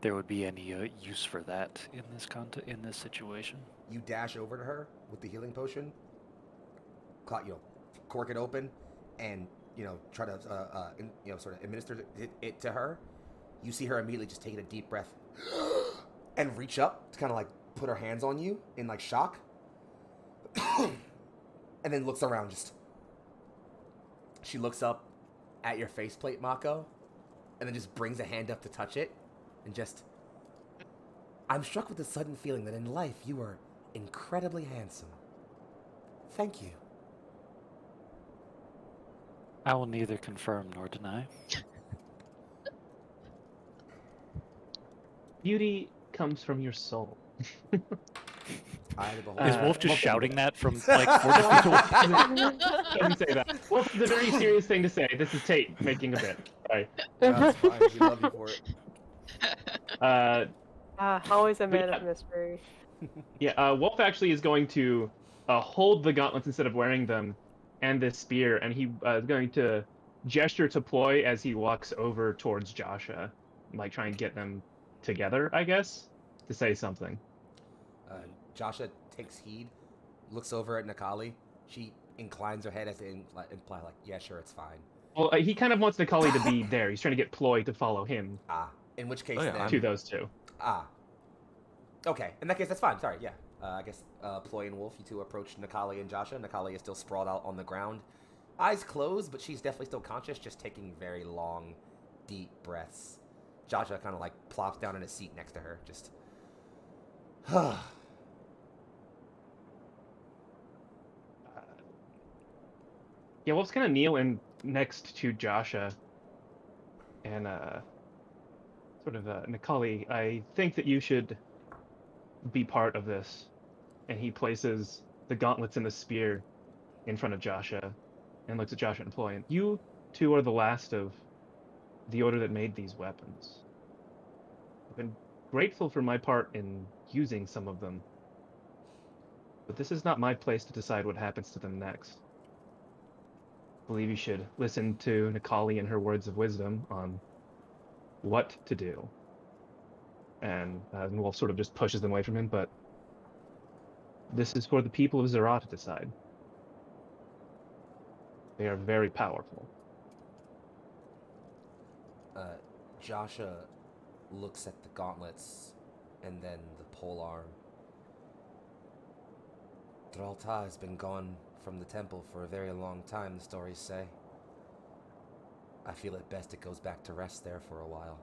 there would be any use for that in this situation. You dash over to her with the healing potion, cork it open, and try to sort of administer it to her. You see her immediately just taking a deep breath and reach up to kind of like put her hands on you in like shock, and then looks around. She looks up at your faceplate, Mako, and then just brings a hand up to touch it, and just. I'm struck with the sudden feeling that in life you are incredibly handsome. Thank you. I will neither confirm nor deny. Beauty comes from your soul. I the behold. Is Wolf just Wolf shouting that from like 40 feet away? Doesn't say that. Well, it's a very serious thing to say. This is Tate making a bit. Sorry. That's fine. We love you for it. Always a But man yeah. of mystery. Yeah, Wolf actually is going to hold the gauntlets instead of wearing them, and this spear, and he is going to gesture to Ploy as he walks over towards Joshua, like try and get them together, I guess, to say something. Joshua takes heed, looks over at Nikali. She inclines her head as to imply, like, yeah, sure, it's fine. Well, he kind of wants Nikali to be there. He's trying to get Ploy to follow him. In which case, Oh, yeah, then... To those two. Okay, in that case, that's fine. Sorry, yeah. I guess Ploy and Wolf, you two approach Nikali and Joshua. Nikali is still sprawled out on the ground. Eyes closed, but she's definitely still conscious, just taking very long, deep breaths. Joshua kind of like plops down in a seat next to her, just... Yeah, Wolf's kind of kneeling next to Joshua, and Nikali, I think that you should be part of this. And he places the gauntlets and the spear in front of Joshua, and looks at Joshua and Ploy. And you two are the last of the order that made these weapons. I've been grateful for my part in using some of them, but this is not my place to decide what happens to them next. I believe you should listen to Nikali and her words of wisdom on what to do. And Wolf sort of just pushes them away from him, but this is for the people of Zor'aa to decide. They are very powerful. Joshua looks at the gauntlets and then the polearm. Zor'aa has been gone from the temple for a very long time, the stories say. I feel it best it goes back to rest there for a while.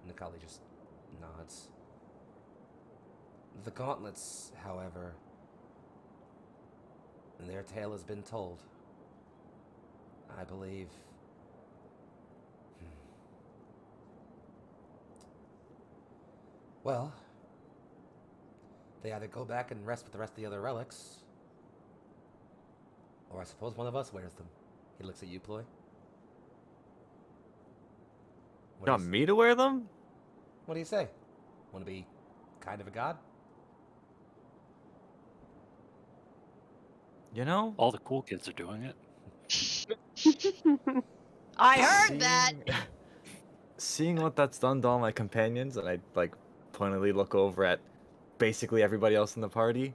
Nikali just nods. The gauntlets, however, their tale has been told. I believe. Well, they either go back and rest with the rest of the other relics, or I suppose one of us wears them. He looks at you, Ploy. You want me to wear them? What do you say? Want to be kind of a god? You know? All the cool kids are doing it. I heard that. Seeing what that's done to all my companions, and I like pointedly look over at basically everybody else in the party,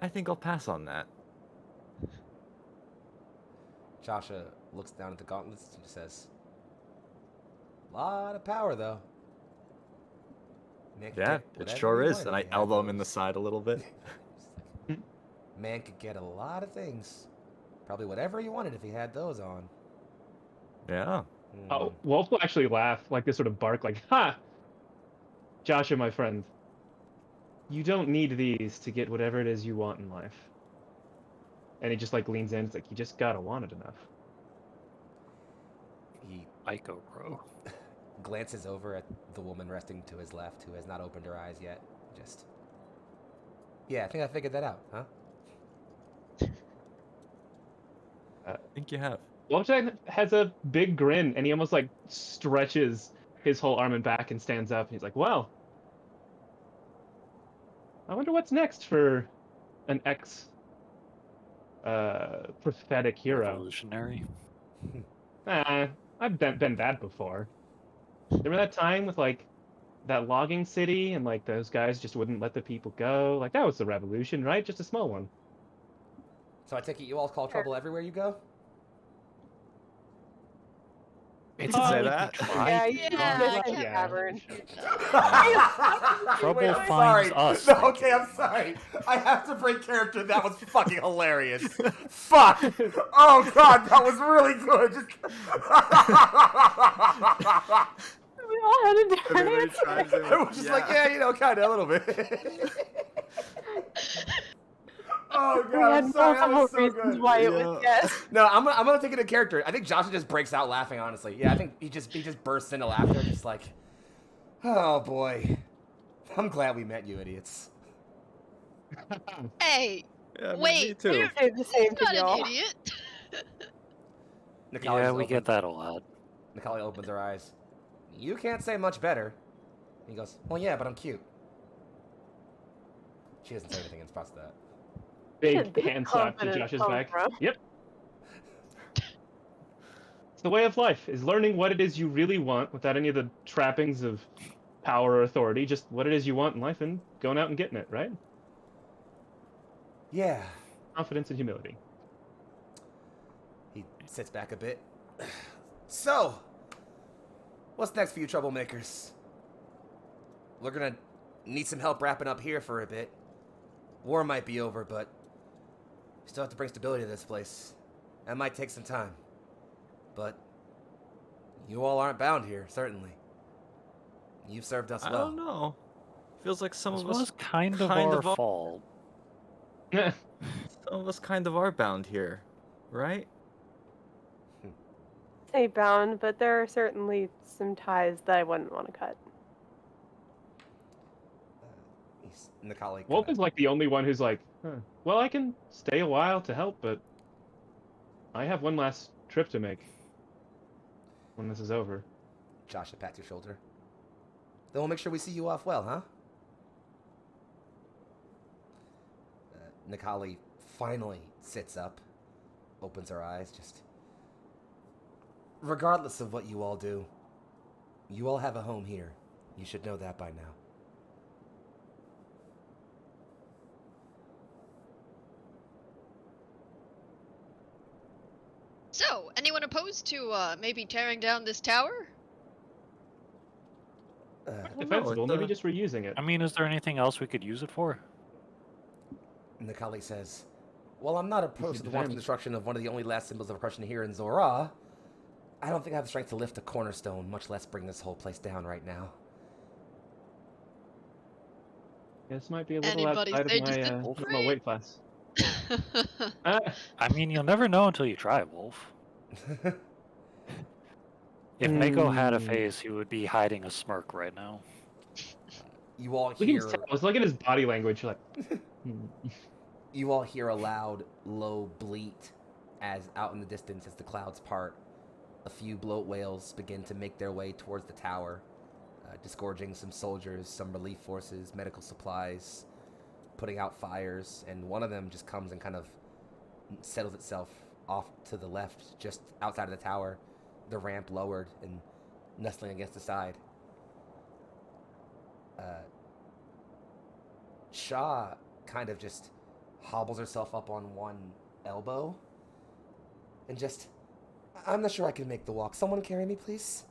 I think I'll pass on that. Joshua looks down at the gauntlets and says, "Lot of power, though." Man could Yeah, get it whatever sure he is. wanted And if I he had elbow him in the those. side a little bit. Man could get a lot of things. Probably whatever he wanted if he had those on. Yeah. Oh, Wolf will actually laugh, like this sort of bark, like, "Ha! Joshua, my friend, you don't need these to get whatever it is you want in life." And he just like leans in. It's like, you just gotta want it enough. He Ico, bro. glances over at the woman resting to his left, who has not opened her eyes yet. Just, yeah, I think I figured that out, huh? I think you have. Wolfjack has a big grin, and he almost like stretches his whole arm and back and stands up. And he's like, "Well, I wonder what's next for an prophetic hero." Revolutionary. I've been that before. Remember that time with like that logging city, and like those guys just wouldn't let the people go? Like that was the revolution, right? Just a small one. So I take it you all call trouble everywhere you go? Hate to say we that. can try. Yeah, you Yeah, can I get can't a tavern. Trouble Wait, I'm finds sorry. us. No, thank okay, you. I'm sorry. I have to break character. That was fucking hilarious. Fuck. Oh god, that was really good. We all had a different Everybody answer. chimes in. I was just like, yeah, you know, kind of a little bit. Oh We god, had I'm sorry. That multiple was so reasons good. why it was yes. No, I'm gonna take it in character. I think Joshua just breaks out laughing. Honestly, yeah, I think he just bursts into laughter, just like, oh boy, I'm glad we met you, idiots. Hey, Yeah, me wait, too. we're Say the same to not y'all. an idiot. Yeah, we get that a lot. Nikali opens her eyes. You can't say much better. He goes, well, yeah, but I'm cute. She doesn't say anything in response to that. Big Big hand slap to confidence Josh's come back. from. Yep. It's the way of life, is learning what it is you really want without any of the trappings of power or authority, just what it is you want in life and going out and getting it, right? Yeah. Confidence and humility. He sits back a bit. So, what's next for you troublemakers? We're gonna need some help wrapping up here for a bit. War might be over, but we still have to bring stability to this place. That might take some time. But you all aren't bound here, certainly. You've served us I well. don't know. Feels like some This of us was kind of kind our of are- fault. some of us kind of are bound here, right? Say bound, but there are certainly some ties that I wouldn't want to cut. Nikali Wolf kinda- is like the only one who's like, well, I can stay a while to help, but I have one last trip to make when this is over. Joshua pats your shoulder. Then we'll make sure we see you off well, huh? Nikali finally sits up, opens her eyes, just... Regardless of what you all do, you all have a home here. You should know that by now. So, Anyone opposed to maybe tearing down this tower? Defensible. Maybe just reusing it. I mean, is there anything else we could use it for? Nikali says, "Well, I'm not opposed to the wanton defend. destruction of one of the only last symbols of oppression here in Zor'aa. I don't think I have the strength to lift a cornerstone, much less bring this whole place down right now." This might be a little Anybody outside say of just my didn't normal weight class. I mean, you'll never know until you try, Wolf. If Mako had a face, he would be hiding a smirk right now. You all We can hear just tell. Let's look at his body language. Like, you all hear a loud, low bleat as out in the distance, as the clouds part, a few bloat whales begin to make their way towards the tower, disgorging some soldiers, some relief forces, medical supplies, putting out fires, and one of them just comes and kind of settles itself off to the left, just outside of the tower, the ramp lowered and nestling against the side. Shaw kind of just hobbles herself up on one elbow and just, "I'm not sure I can make the walk. Someone carry me, please."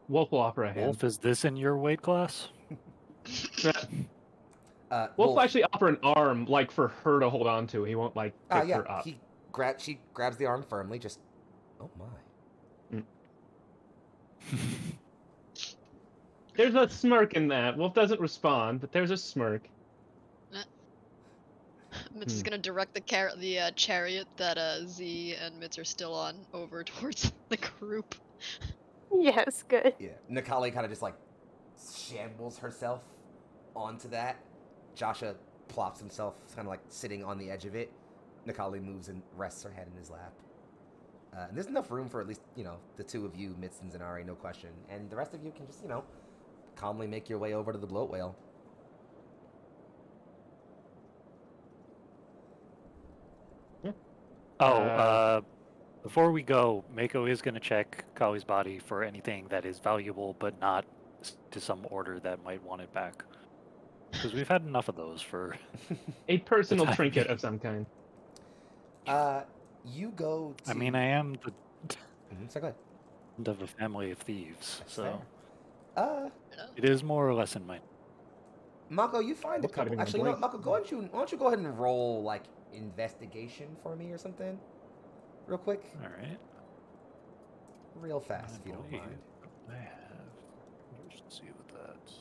Wolf will offer a hand. Wolf, is this in your weight class? Wolf will actually offer an arm, like for her to hold on to. He won't like pick Yeah, her up. She grabs the arm firmly. Just, oh my. There's a smirk in that. Wolf doesn't respond, but there's a smirk. Mitz is gonna direct the chariot that Z and Mitz are still on over towards the group. Yes, good. Yeah, Nikali kind of just like shambles herself onto that. Joshua plops himself, kind of like sitting on the edge of it. Nikali moves and rests her head in his lap. And there's enough room for at least, the two of you, Mitz and Zanari, no question. And the rest of you can just, calmly make your way over to the bloat whale. Before we go, Mako is going to check Kali's body for anything that is valuable, but not to some order that might want it back. Because we've had enough of those for a personal trinket of some kind. You go to... I mean, I am the So go ahead. of a family of thieves, That's so fair. it is more or less in my... Mako, you find a What's not couple... even Actually, gonna Mako, why don't you go ahead and roll, like, investigation for me or something? Real quick. All right. Real fast, if you don't mind. I have... Let's see what that's...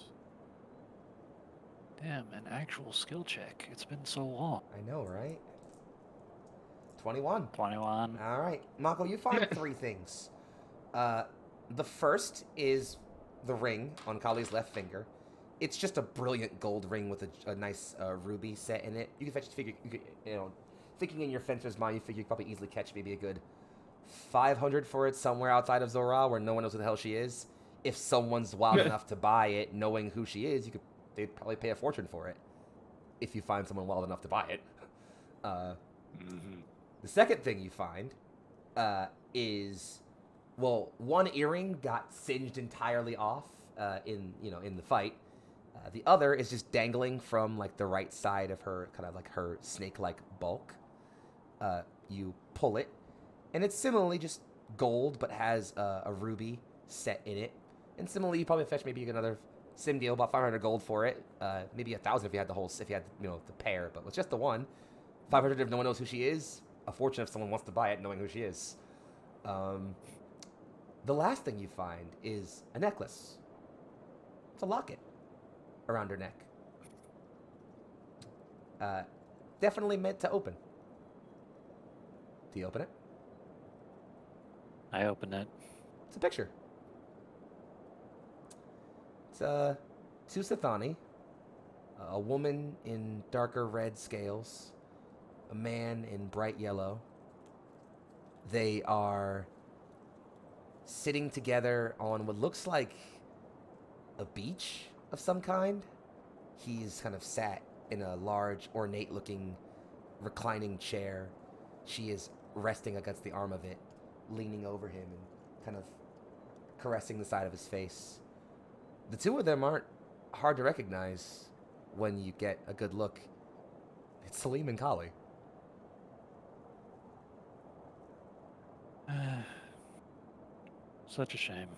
Damn, an actual skill check. It's been so long. I know, right? 21. 21. All right. Mako, you find three things. The first is the ring on Kali's left finger. It's just a brilliant gold ring with a nice ruby set in it. You can figure, thinking in your fencer's mind, you figure you could probably easily catch maybe a good 500 for it somewhere outside of Zor'aa where no one knows who the hell she is. If someone's wild enough to buy it, knowing who she is, they'd probably pay a fortune for it. If you find someone wild enough to buy it. The second thing you find is, well, one earring got singed entirely off in the fight. The other is just dangling from like the right side of her, kind of like her snake-like bulk. You pull it, and it's similarly just gold, but has a ruby set in it. And similarly, you probably fetch maybe another sim deal, about 500 gold for it. Maybe 1,000 if you had the pair, but with just the one, 500 if no one knows who she is. A fortune if someone wants to buy it, knowing who she is. The last thing you find is a necklace. It's a locket around her neck. Definitely meant to open. Do you open it? I open it. It's a picture. It's two Sithani, a woman in darker red scales, a man in bright yellow. They are sitting together on what looks like a beach of some kind. He's kind of sat in a large, ornate-looking, reclining chair. She is resting against the arm of it, leaning over him and kind of caressing the side of his face. The two of them aren't hard to recognize when you get a good look. It's Salim and Kali. Such a shame.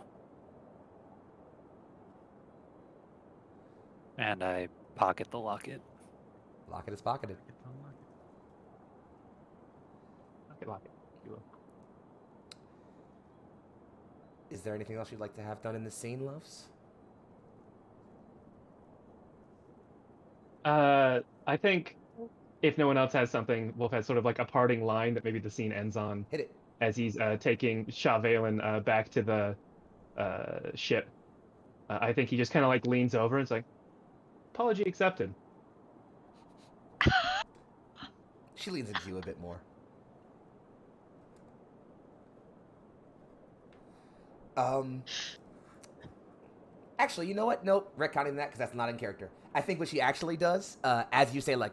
And I pocket the locket. Locket is pocketed. Lock it. You will. Is there anything else you'd like to have done in this scene, loves? I think if no one else has something, Wolf has sort of like a parting line that maybe the scene ends on Hit it. as he's taking Shavalen back to the ship. I think he just kind of like leans over and it's like, apology accepted. She leans into you a bit more. Actually, you know what? Nope, retconning that because that's not in character. I think what she actually does, as you say, like,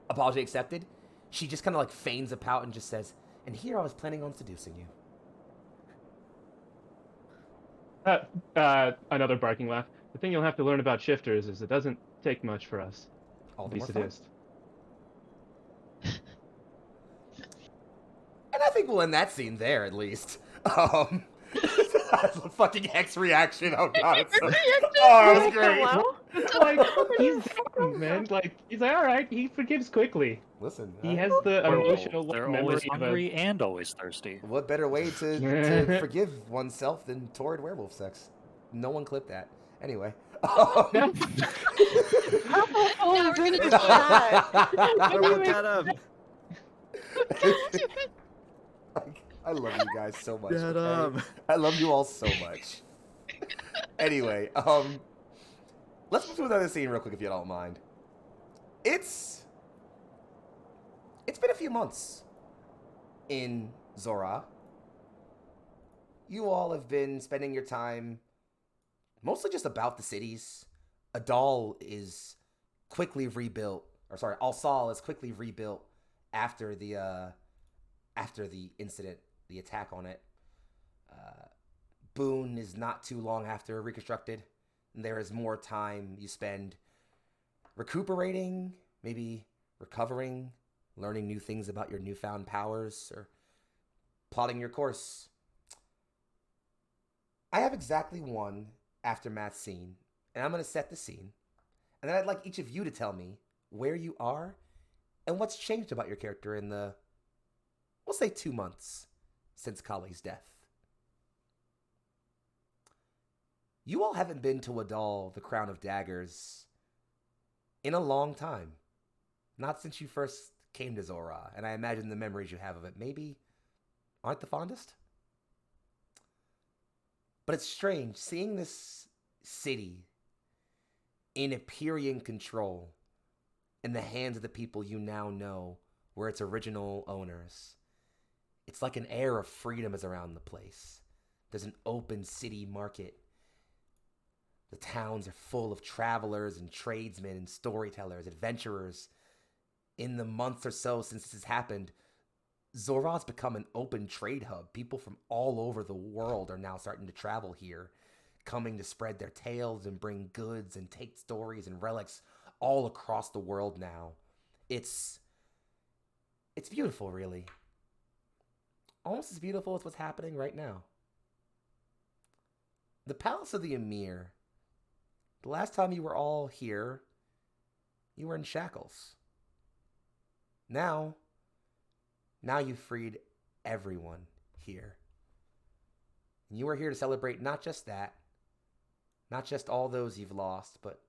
apology accepted, she just kind of like feigns a pout and just says, "And here I was planning on seducing you." Another barking laugh. The thing you'll have to learn about shifters is it doesn't take much for us All to the be more fun. seduced. And I think we'll end that scene there at least. That's a fucking Hex reaction. Oh god, it's so... Oh, that was great. Hello? Like he's dumb, man. Like he's like, all right, he forgives quickly. Listen, He has the Werewolves, emotional they're memory always of a hungry and always thirsty. what better way to forgive oneself than torrid werewolf sex? No one clipped that. Anyway. Purple Now we're gonna do Get him! I love you guys so much. Get okay? 'em. I love you all so much. Anyway, let's move to another scene real quick if you don't mind. It's been a few months in Zor'aa. You all have been spending your time mostly just about the cities. Adal is quickly rebuilt, or sorry, Al-Sal is quickly rebuilt after the incident, the attack on it. Boone is not too long after reconstructed, and there is more time you spend recuperating, maybe recovering, learning new things about your newfound powers, or plotting your course. I have exactly one aftermath scene, and I'm going to set the scene, and then I'd like each of you to tell me where you are and what's changed about your character in the, we'll say, 2 months since Kali's death. You all haven't been to Wadal, the Crown of Daggers, in a long time. Not since you first came to Zor'aa, and I imagine the memories you have of it maybe aren't the fondest. But it's strange seeing this city in Empyrean control in the hands of the people you now know were its original owners. It's like an air of freedom is around the place. There's an open city market. The towns are full of travelers and tradesmen and storytellers, adventurers. In the month or so since this has happened, Zor'aa's become an open trade hub. People from all over the world are now starting to travel here, coming to spread their tales and bring goods and take stories and relics all across the world now. It's beautiful, really. Almost as beautiful as what's happening right now. The Palace of the Emir. The last time you were all here, you were in shackles. Now you've freed everyone here. And you are here to celebrate not just that, not just all those you've lost, but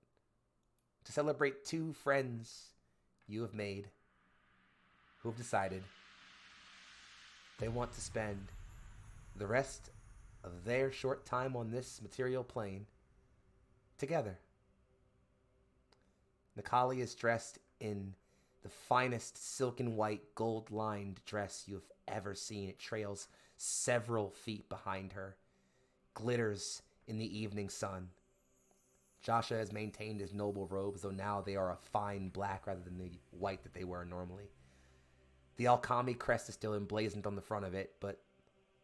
to celebrate 2 friends you have made who have decided they want to spend the rest of their short time on this material plane together. Nikali is dressed in the finest silken white gold-lined dress you've ever seen. It trails several feet behind her, glitters in the evening sun. Joshua has maintained his noble robes, though now they are a fine black rather than the white that they were normally. The Alkami crest is still emblazoned on the front of it, but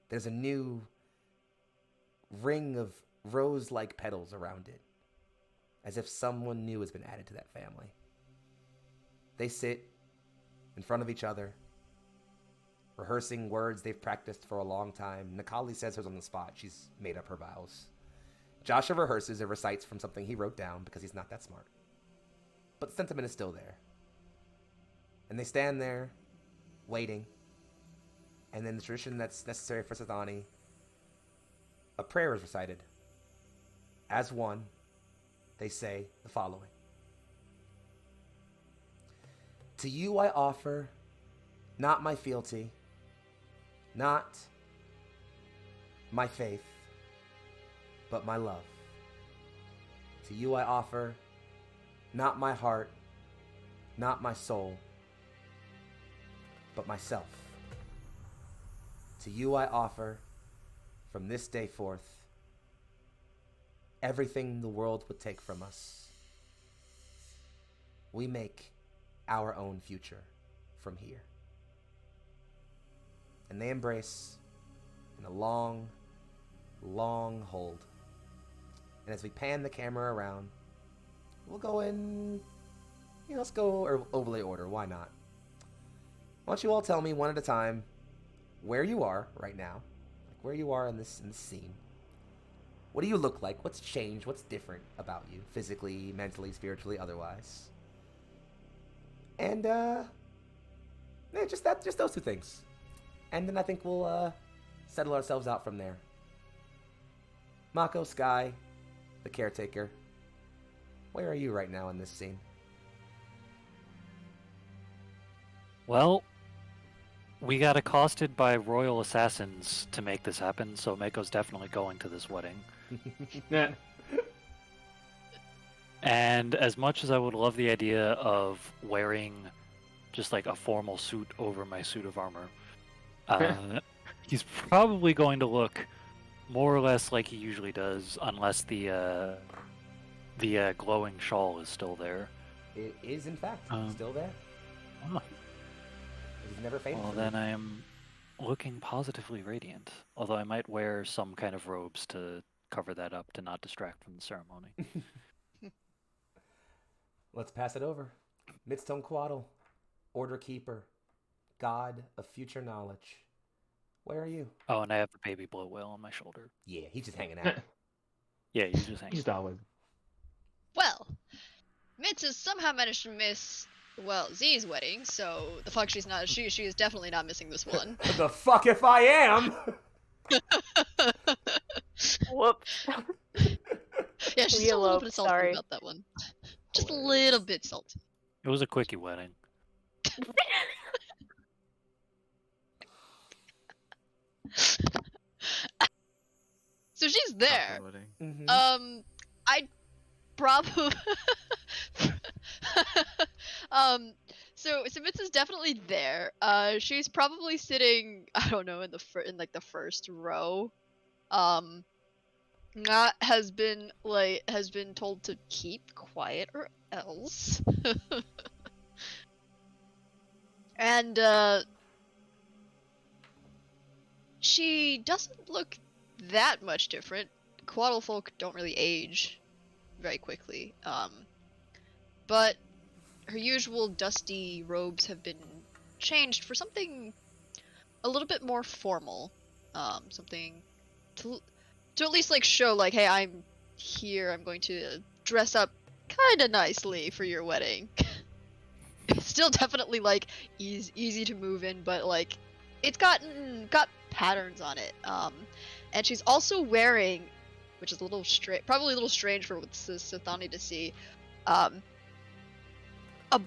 there's a new ring of rose-like petals around it, as if someone new has been added to that family. They sit in front of each other, rehearsing words they've practiced for a long time. Nikali says hers on the spot. She's made up her vows. Joshua rehearses and recites from something he wrote down because he's not that smart. But the sentiment is still there. And they stand there, waiting. And then the tradition that's necessary for Sethani, a prayer is recited. As one, they say the following. To you I offer not my fealty, not my faith, but my love. To you I offer not my heart, not my soul, but myself. To you I offer, from this day forth, everything the world would take from us. We make our own future from here. And they embrace in a long, long hold. And as we pan the camera around, we'll go in, let's go overlay order, why not? Why don't you all tell me one at a time where you are right now, like where you are in this scene. What do you look like? What's changed? What's different about you? Physically, mentally, spiritually, otherwise. And, just those two things. And then I think we'll, settle ourselves out from there. Mako, Sky, the caretaker. Where are you right now in this scene? Well, we got accosted by royal assassins to make this happen, so Mako's definitely going to this wedding. Yeah. And as much as I would love the idea of wearing just like a formal suit over my suit of armor, he's probably going to look more or less like he usually does, unless the glowing shawl is still there. It is, in fact, still there. Oh. He's never faded. Well, then I am looking positively radiant. Although I might wear some kind of robes to cover that up to not distract from the ceremony. Let's pass it over. Midstone Quaddle, Order Keeper, God of Future Knowledge. Where are you? Oh, and I have the baby blow whale on my shoulder. Yeah, he's just hanging out. Yeah, he's just hanging. He's always. Well, Mitz has somehow managed to miss, Z's wedding, so the fuck she is definitely not missing this one. The fuck if I am! Whoops. Yeah, she's a little bit salty sorry. about that one. Just a little bit salty. It was a quickie wedding. So she's there. Mm-hmm. I'd probably so Mitz is definitely there. She's probably sitting, I don't know, in the first row. Not has been told to keep quiet or else. And she doesn't look that much different. Quaddle folk don't really age very quickly. But her usual dusty robes have been changed for something a little bit more formal. Something to at least like show like, hey, I'm here. I'm going to dress up kind of nicely for your wedding. It's still definitely like easy to move in, but like it's got patterns on it. And she's also wearing, which is probably a little strange for Sethani to see, a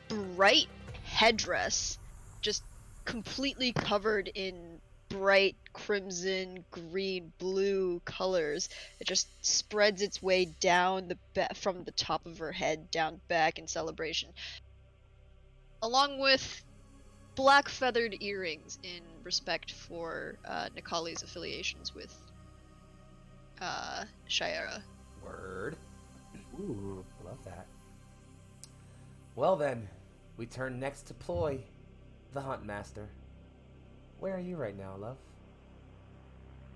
bright headdress, just completely covered in bright crimson, green, blue colors. It just spreads its way down from the top of her head down back in celebration, along with black feathered earrings in respect for Nikali's affiliations with Shayera. Word. Ooh, love that. Well then, we turn next to Ploy, the Hunt Master. Where are you right now, love?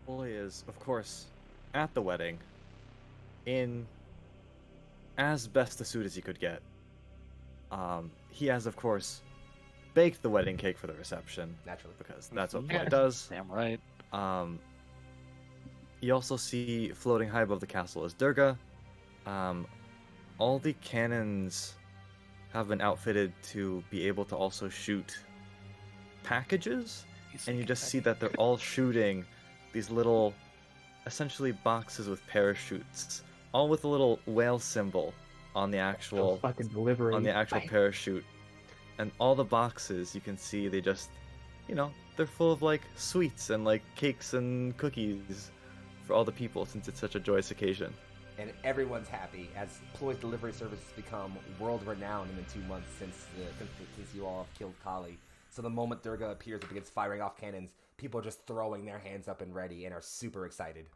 Ploy is, of course, at the wedding, in as best a suit as he could get. He has, of course, baked the wedding cake for the reception Naturally. because that's what Yeah. Ploy does. Damn right. You also see floating high above the castle is Durga. All the cannons have been outfitted to be able to also shoot packages, and you just see that they're all shooting these little, essentially boxes with parachutes, all with a little whale symbol on the actual fucking delivery. parachute. And all the boxes you can see, they just, they're full of like sweets and like cakes and cookies for all the people, since it's such a joyous occasion. And everyone's happy as Ploy's delivery service has become world renowned in the 2 months since you all have killed Kali. So the moment Durga appears and begins firing off cannons, people are just throwing their hands up and ready and are super excited.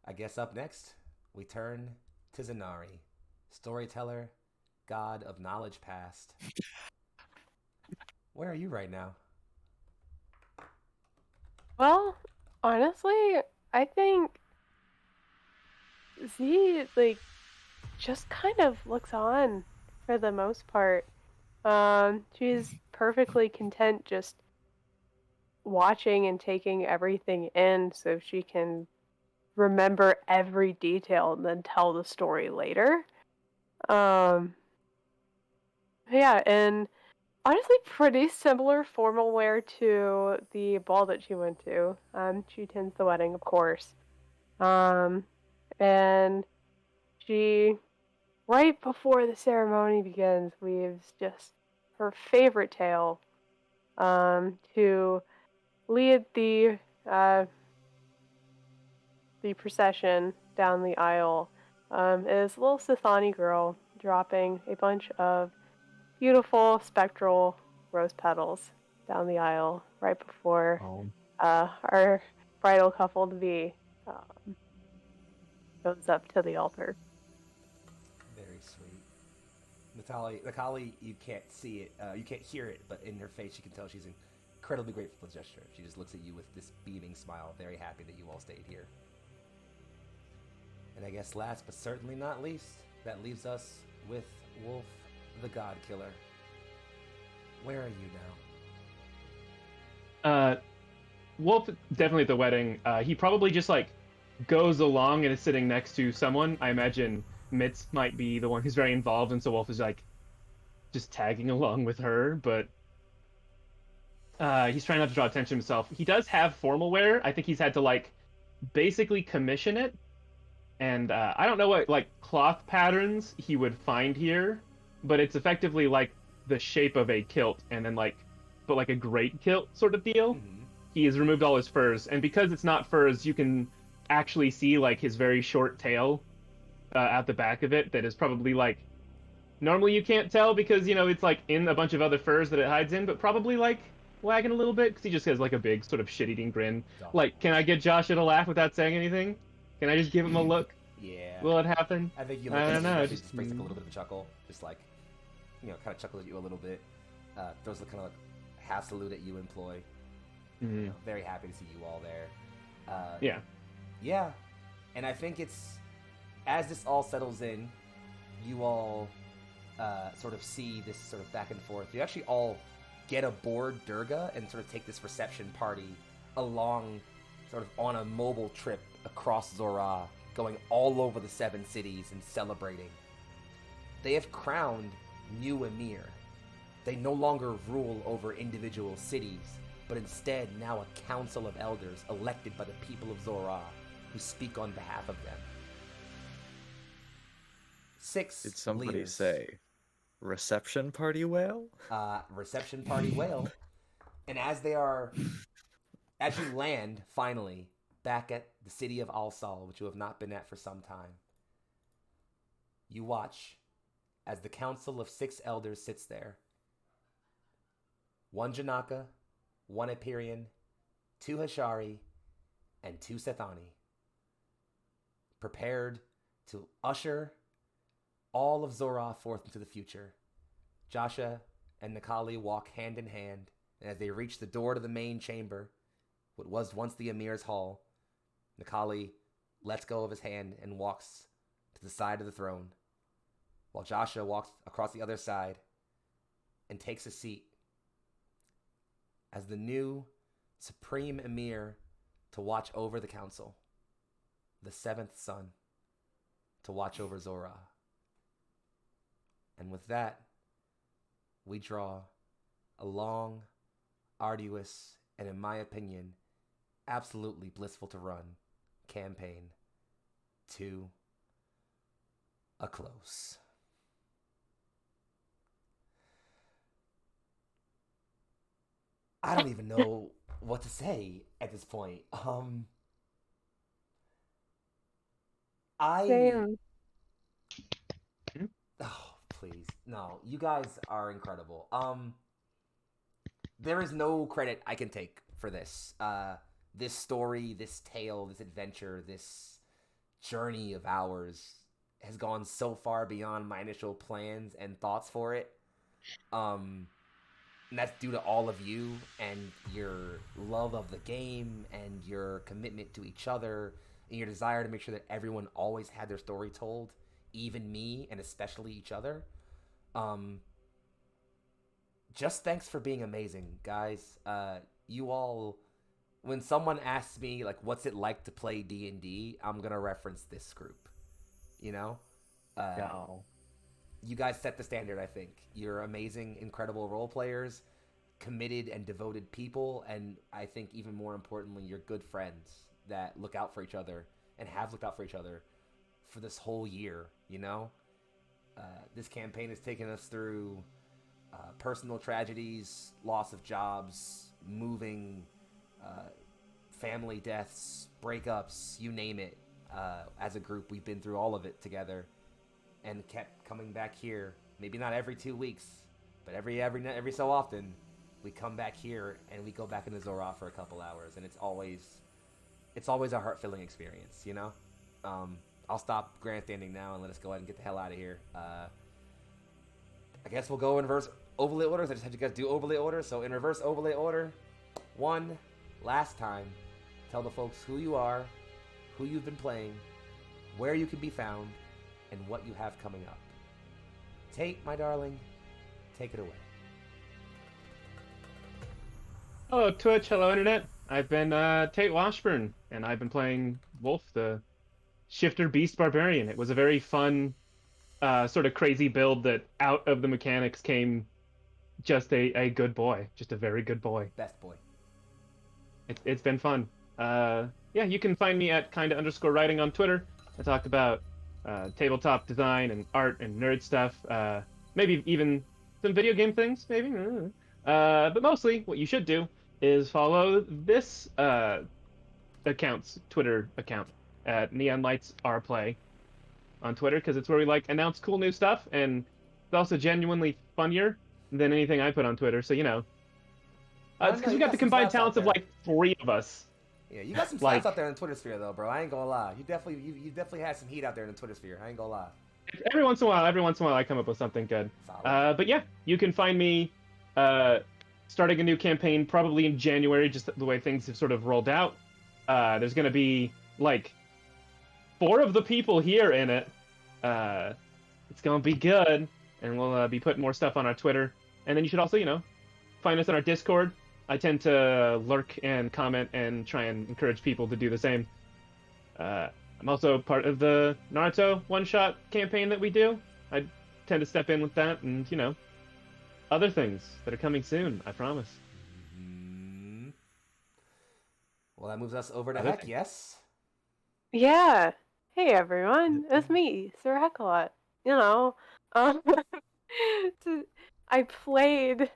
I guess up next, we turn to Zanari, storyteller, god of knowledge past. Where are you right now? Well, honestly, I think Z just kind of looks on for the most part. She's perfectly content just watching and taking everything in so she can remember every detail and then tell the story later. Yeah, and honestly pretty similar formal wear to the ball that she went to. She attends the wedding, of course. And she, right before the ceremony begins, weaves just her favorite tale, to lead the procession down the aisle, is a little Sithani girl dropping a bunch of beautiful spectral rose petals down the aisle right before our bridal couple to be goes up to the altar. Very sweet. Natali, you can't see it, you can't hear it, but in her face you can tell she's incredibly grateful for the gesture. She just looks at you with this beaming smile, very happy that you all stayed here. And I guess last but certainly not least, that leaves us with Wolf the God Killer. Where are you now? Wolf definitely at the wedding. He probably just goes along and is sitting next to someone. I imagine Mitz might be the one who's very involved, and so Wolf is just tagging along with her. But he's trying not to draw attention to himself. He does have formal wear. I think he's had to basically commission it, and I don't know what cloth patterns he would find here, but it's effectively the shape of a kilt, and then but a great kilt sort of deal. Mm-hmm. He has removed all his furs, and because it's not furs, you can actually see his very short tail at the back of it. That is probably normally you can't tell because it's in a bunch of other furs that it hides in, but probably wagging a little bit because he just has a big sort of shit-eating grin. Can I get Joshua to laugh without saying anything? Can I just give him a look? Yeah. Will it happen? I think you look I at don't him know. and he Just just brings a little bit of a chuckle, just kind of chuckles at you a little bit, throws a kind of half salute at you, employee. Mm-hmm. Very happy to see you all there. Yeah. Yeah, and I think it's as this all settles in, you all sort of see this sort of back and forth. You actually all get aboard Durga and sort of take this reception party along, sort of on a mobile trip across Zor'aa, going all over the 7 cities and celebrating. They have crowned new Emir. They no longer rule over individual cities, but instead now a council of elders elected by the people of Zor'aa who speak on behalf of them. 6 Did somebody leaders. say reception party whale? Reception party whale. And as you land finally back at the city of Al-Sal, which you have not been at for some time, you watch as the council of 6 elders sits there. 1 Janaka, 1 Empyrean, 2 Hashari, and 2 Sethani, prepared to usher all of Zor'aa forth into the future. Joshua and Nikali walk hand in hand, and as they reach the door to the main chamber, what was once the Emir's hall, Nikali lets go of his hand and walks to the side of the throne, while Joshua walks across the other side and takes a seat as the new Supreme Emir to watch over the council, the seventh son to watch over Zor'aa. And with that, we draw a long, arduous, and in my opinion, absolutely blissful to run campaign to a close. I don't even know what to say at this point. Same. Oh, please. No, you guys are incredible. There is no credit I can take for this. This story, this tale, this adventure, this journey of ours has gone so far beyond my initial plans and thoughts for it. And that's due to all of you and your love of the game and your commitment to each other and your desire to make sure that everyone always had their story told, even me and especially each other. Just thanks for being amazing, guys. You all, when someone asks me like what's it like to play D&D, I'm gonna reference this group. You know? No. You guys set the standard, I think. You're amazing, incredible role players, committed and devoted people, and I think even more importantly, you're good friends that look out for each other and have looked out for each other for this whole year, you know? This campaign has taken us through personal tragedies, loss of jobs, moving, family deaths, breakups, you name it. As a group, we've been through all of it together and kept coming back here. Maybe not every 2 weeks, but every so often, we come back here and we go back into Zor'aa for a couple hours, and it's always a heart-filling experience, you know? I'll stop grandstanding now and let us go ahead and get the hell out of here. I guess we'll go in reverse overlay orders. I just had you guys do overlay orders. So in reverse overlay order, one last time, tell the folks who you are, who you've been playing, where you can be found, and what you have coming up. Tate, my darling, take it away. Hello Twitch, hello Internet. I've been Tate Washburn, and I've been playing Wolf, the Shifter Beast Barbarian. It was a very fun, sort of crazy build that out of the mechanics came just a good boy. Just a very good boy. Best boy. It's been fun. Yeah, you can find me at kinda_writing on Twitter. I talk about tabletop design and art and nerd stuff. Maybe even some video game things, maybe. But mostly, what you should do is follow this Twitter account at Neon Lights Roleplay on Twitter, because it's where we like announce cool new stuff, and it's also genuinely funnier than anything I put on Twitter. So it's because we got the combined talents of like 3 of us. Yeah, you got some slaps out there in the Twitter sphere, though, bro. I ain't gonna lie. You definitely had some heat out there in the Twitter sphere. I ain't gonna lie. Every once in a while, I come up with something good. But yeah, you can find me starting a new campaign probably in January, just the way things have sort of rolled out. There's gonna be like 4 of the people here in it. It's gonna be good, and we'll be putting more stuff on our Twitter. And then you should also, find us on our Discord. I tend to lurk and comment and try and encourage people to do the same. I'm also part of the Naruto one-shot campaign that we do. I tend to step in with that and, other things that are coming soon, I promise. Mm-hmm. Well, that moves us over to Heck, yes? Yeah. Hey everyone, it's me, Sir Heckalot. I played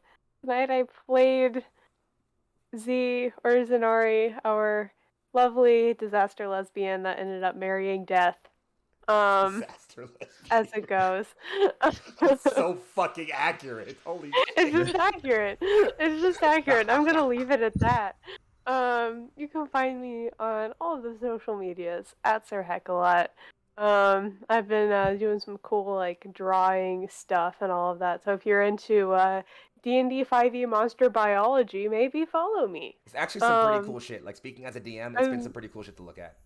Z, or Zenari, our lovely disaster lesbian that ended up marrying Death. Disaster lesbian. As it goes. That's so fucking accurate. Holy shit. It's just accurate. It's just accurate. I'm gonna leave it at that. You can find me on all of the social medias at Sir Heckalot. I've been doing some cool like drawing stuff and all of that. So if you're into D&D 5e monster biology, maybe follow me. It's actually some pretty cool shit. Like, speaking as a DM, it's been some pretty cool shit to look at.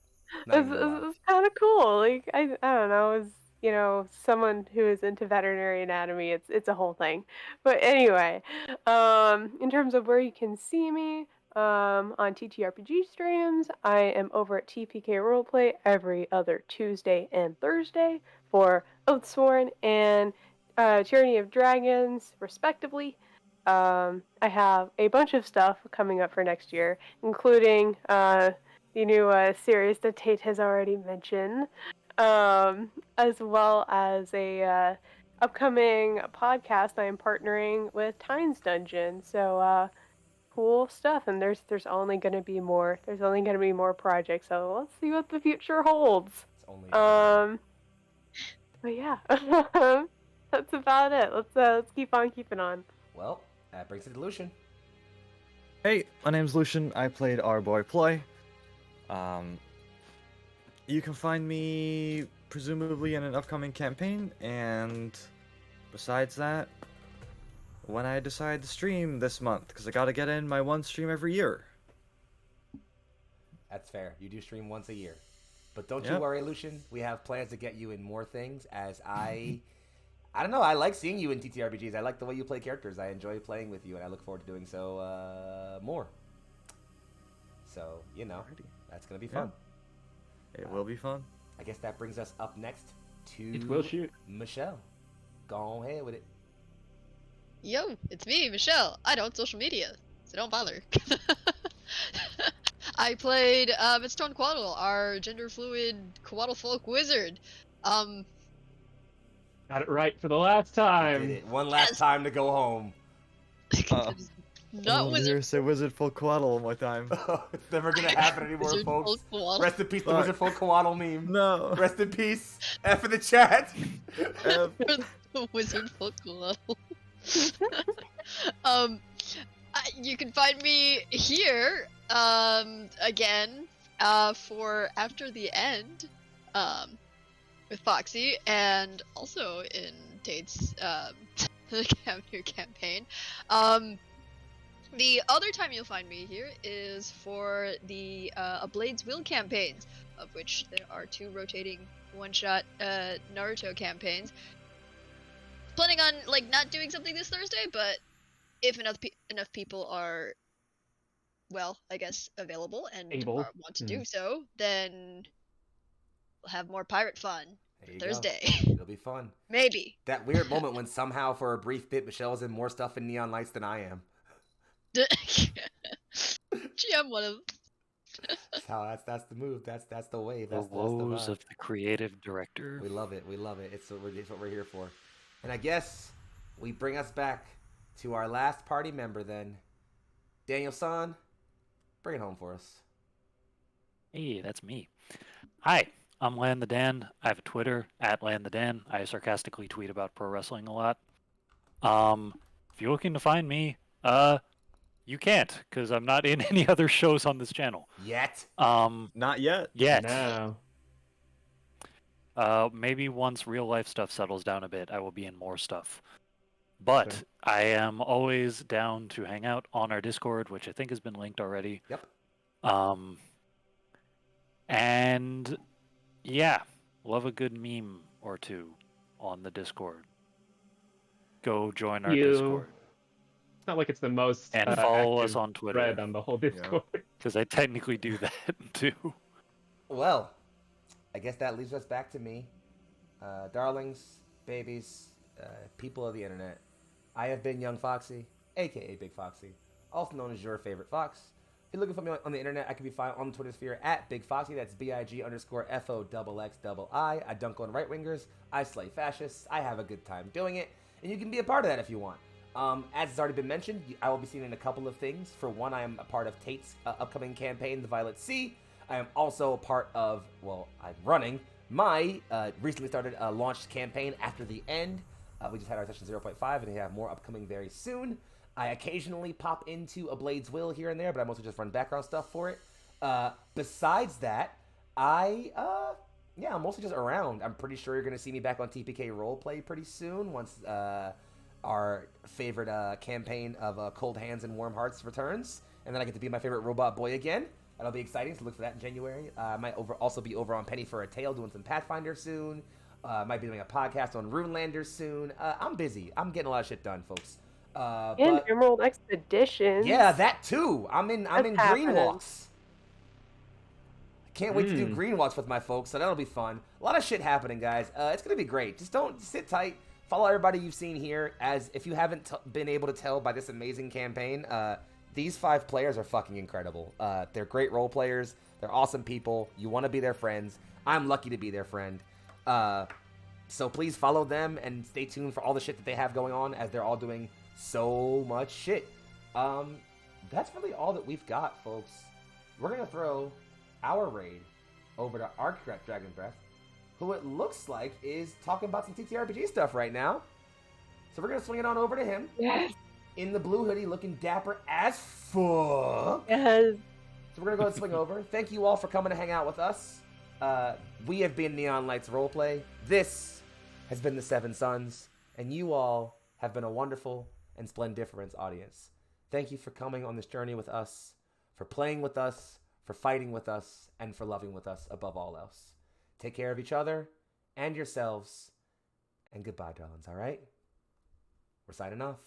It's kind of cool. Like I don't know. someone who is into veterinary anatomy, it's a whole thing. But anyway, in terms of where you can see me, on TTRPG streams, I am over at TPK Roleplay every other Tuesday and Thursday for Oathsworn and Tyranny of Dragons, respectively. I have a bunch of stuff coming up for next year, including the new series that Tate has already mentioned, as well as a upcoming podcast I am partnering with Tynes Dungeon. So cool stuff, and there's only going to be more. There's only going to be more projects. So let's see what the future holds. It's only But yeah, that's about it. Let's keep on keeping on. well, that brings it to Lucian. Hey, my name's Lucian. I played our boy Ploy. You can find me presumably in an upcoming campaign, and besides that, when I decide to stream this month, because I gotta get in my one stream every year. That's fair. You do stream once a year. But don't you Yep. worry, Lucian. We have plans to get you in more things as I don't know, I like seeing you in TTRPGs. I like the way you play characters. I enjoy playing with you, and I look forward to doing so more. So, Alrighty. that's going to be Yeah. fun. It will be fun. I guess that brings us up next to It will shoot. Michelle. Go ahead with it. Yo, it's me, Michelle. I don't social media, so don't bother. I played Midstone Quaddle, our gender fluid Quaddle folk wizard. Got it right for the last time. Did it one last time to go home. Not wizard. Say wizard full quaddle one more time. It's never going to happen anymore, Wizard folks. folk Quaddle. Rest in peace, the Fuck. Wizard Folk Kowaddle meme. No. Rest in peace. F in the chat. The wizard folk Quaddle. You can find me here again for After the End with Foxxii, and also in Tate's new campaign. The other time you'll find me here is for the A Blade's Will campaigns, of which there are 2 rotating one-shot Naruto campaigns. Planning on not doing something this Thursday, but if enough people are, well, I guess available and Able. want to do so, then we'll have more pirate fun There you Thursday. go. It'll be fun. Maybe. That weird moment when somehow for a brief bit Michelle's in more stuff in Neon Lights than I am. Gee, I'm one of. That's the move. That's the wave. The That's the woes vibe. of the creative director. We love it. We love it. It's what we're here for. And I guess we bring us back to our last party member then. Daniel-san, bring it home for us. Hey, that's me. Hi, I'm Land the Dan. I have a Twitter at Land the Dan. I sarcastically tweet about pro wrestling a lot. If you're looking to find me, you can't, because I'm not in any other shows on this channel. Yet. Not yet. Yet. No. Maybe once real life stuff settles down a bit, I will be in more stuff. But Okay. I am always down to hang out on our Discord, which I think has been linked already. Yep. And yeah, love a good meme or 2 on the Discord. Go join our Discord. It's not like it's the most And follow us active on Twitter. thread on the whole Discord. Because I technically do that too. Well, I guess that leaves us back to me. Darlings, babies, people of the internet. I have been Young Foxxii, aka Big Foxxii, also known as your favorite fox. If you're looking for me on the internet, I can be found on the Twitter sphere at Big Foxxii. That's BIG_FOXXII. I dunk on right wingers. I slay fascists. I have a good time doing it, and you can be a part of that if you want. As has already been mentioned, I will be seen in a couple of things. For one, I am a part of Tate's upcoming campaign, The Violet Sea. I am also a part of, I'm running my recently started launched campaign, After the End. We just had our session 0.5, and we have more upcoming very soon. I occasionally pop into A Blade's Will here and there, but I mostly just run background stuff for it. Besides that, I'm mostly just around. I'm pretty sure you're going to see me back on TPK Roleplay pretty soon once our favorite campaign of Cold Hands and Warm Hearts returns. And then I get to be my favorite robot boy again. That'll be exciting, so look for that in January. I might also be over on Penny for a Tale doing some Pathfinder soon. Might be doing a podcast on Runelanders soon. I'm busy. I'm getting a lot of shit done, folks. And But Emerald Expeditions. yeah, that too. I'm in That's Green happening. Walks. I can't wait to do Green Walks with my folks, so that'll be fun. A lot of shit happening, guys. It's gonna be great. Just don't sit tight. Follow everybody you've seen here. As if you haven't been able to tell by this amazing campaign, these 5 players are fucking incredible. They're great role players. They're awesome people. You want to be their friends. I'm lucky to be their friend. So please follow them and stay tuned for all the shit that they have going on, as they're all doing so much shit. That's really all that we've got, folks. We're gonna throw our raid over to Arcrat Dragon Breath, who it looks like is talking about some TTRPG stuff right now. So we're gonna swing it on over to him. Yes. In the blue hoodie, looking dapper as fuck. Yes. So we're gonna go ahead and swing over. Thank you all for coming to hang out with us. We have been Neon Lights Roleplay. This has been the Seven Sons, and you all have been a wonderful and splendiferous audience. Thank you for coming on this journey with us, for playing with us, for fighting with us, and for loving with us above all else. Take care of each other and yourselves, and goodbye, darlings, all right? We're signing off.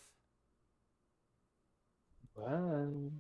Bye.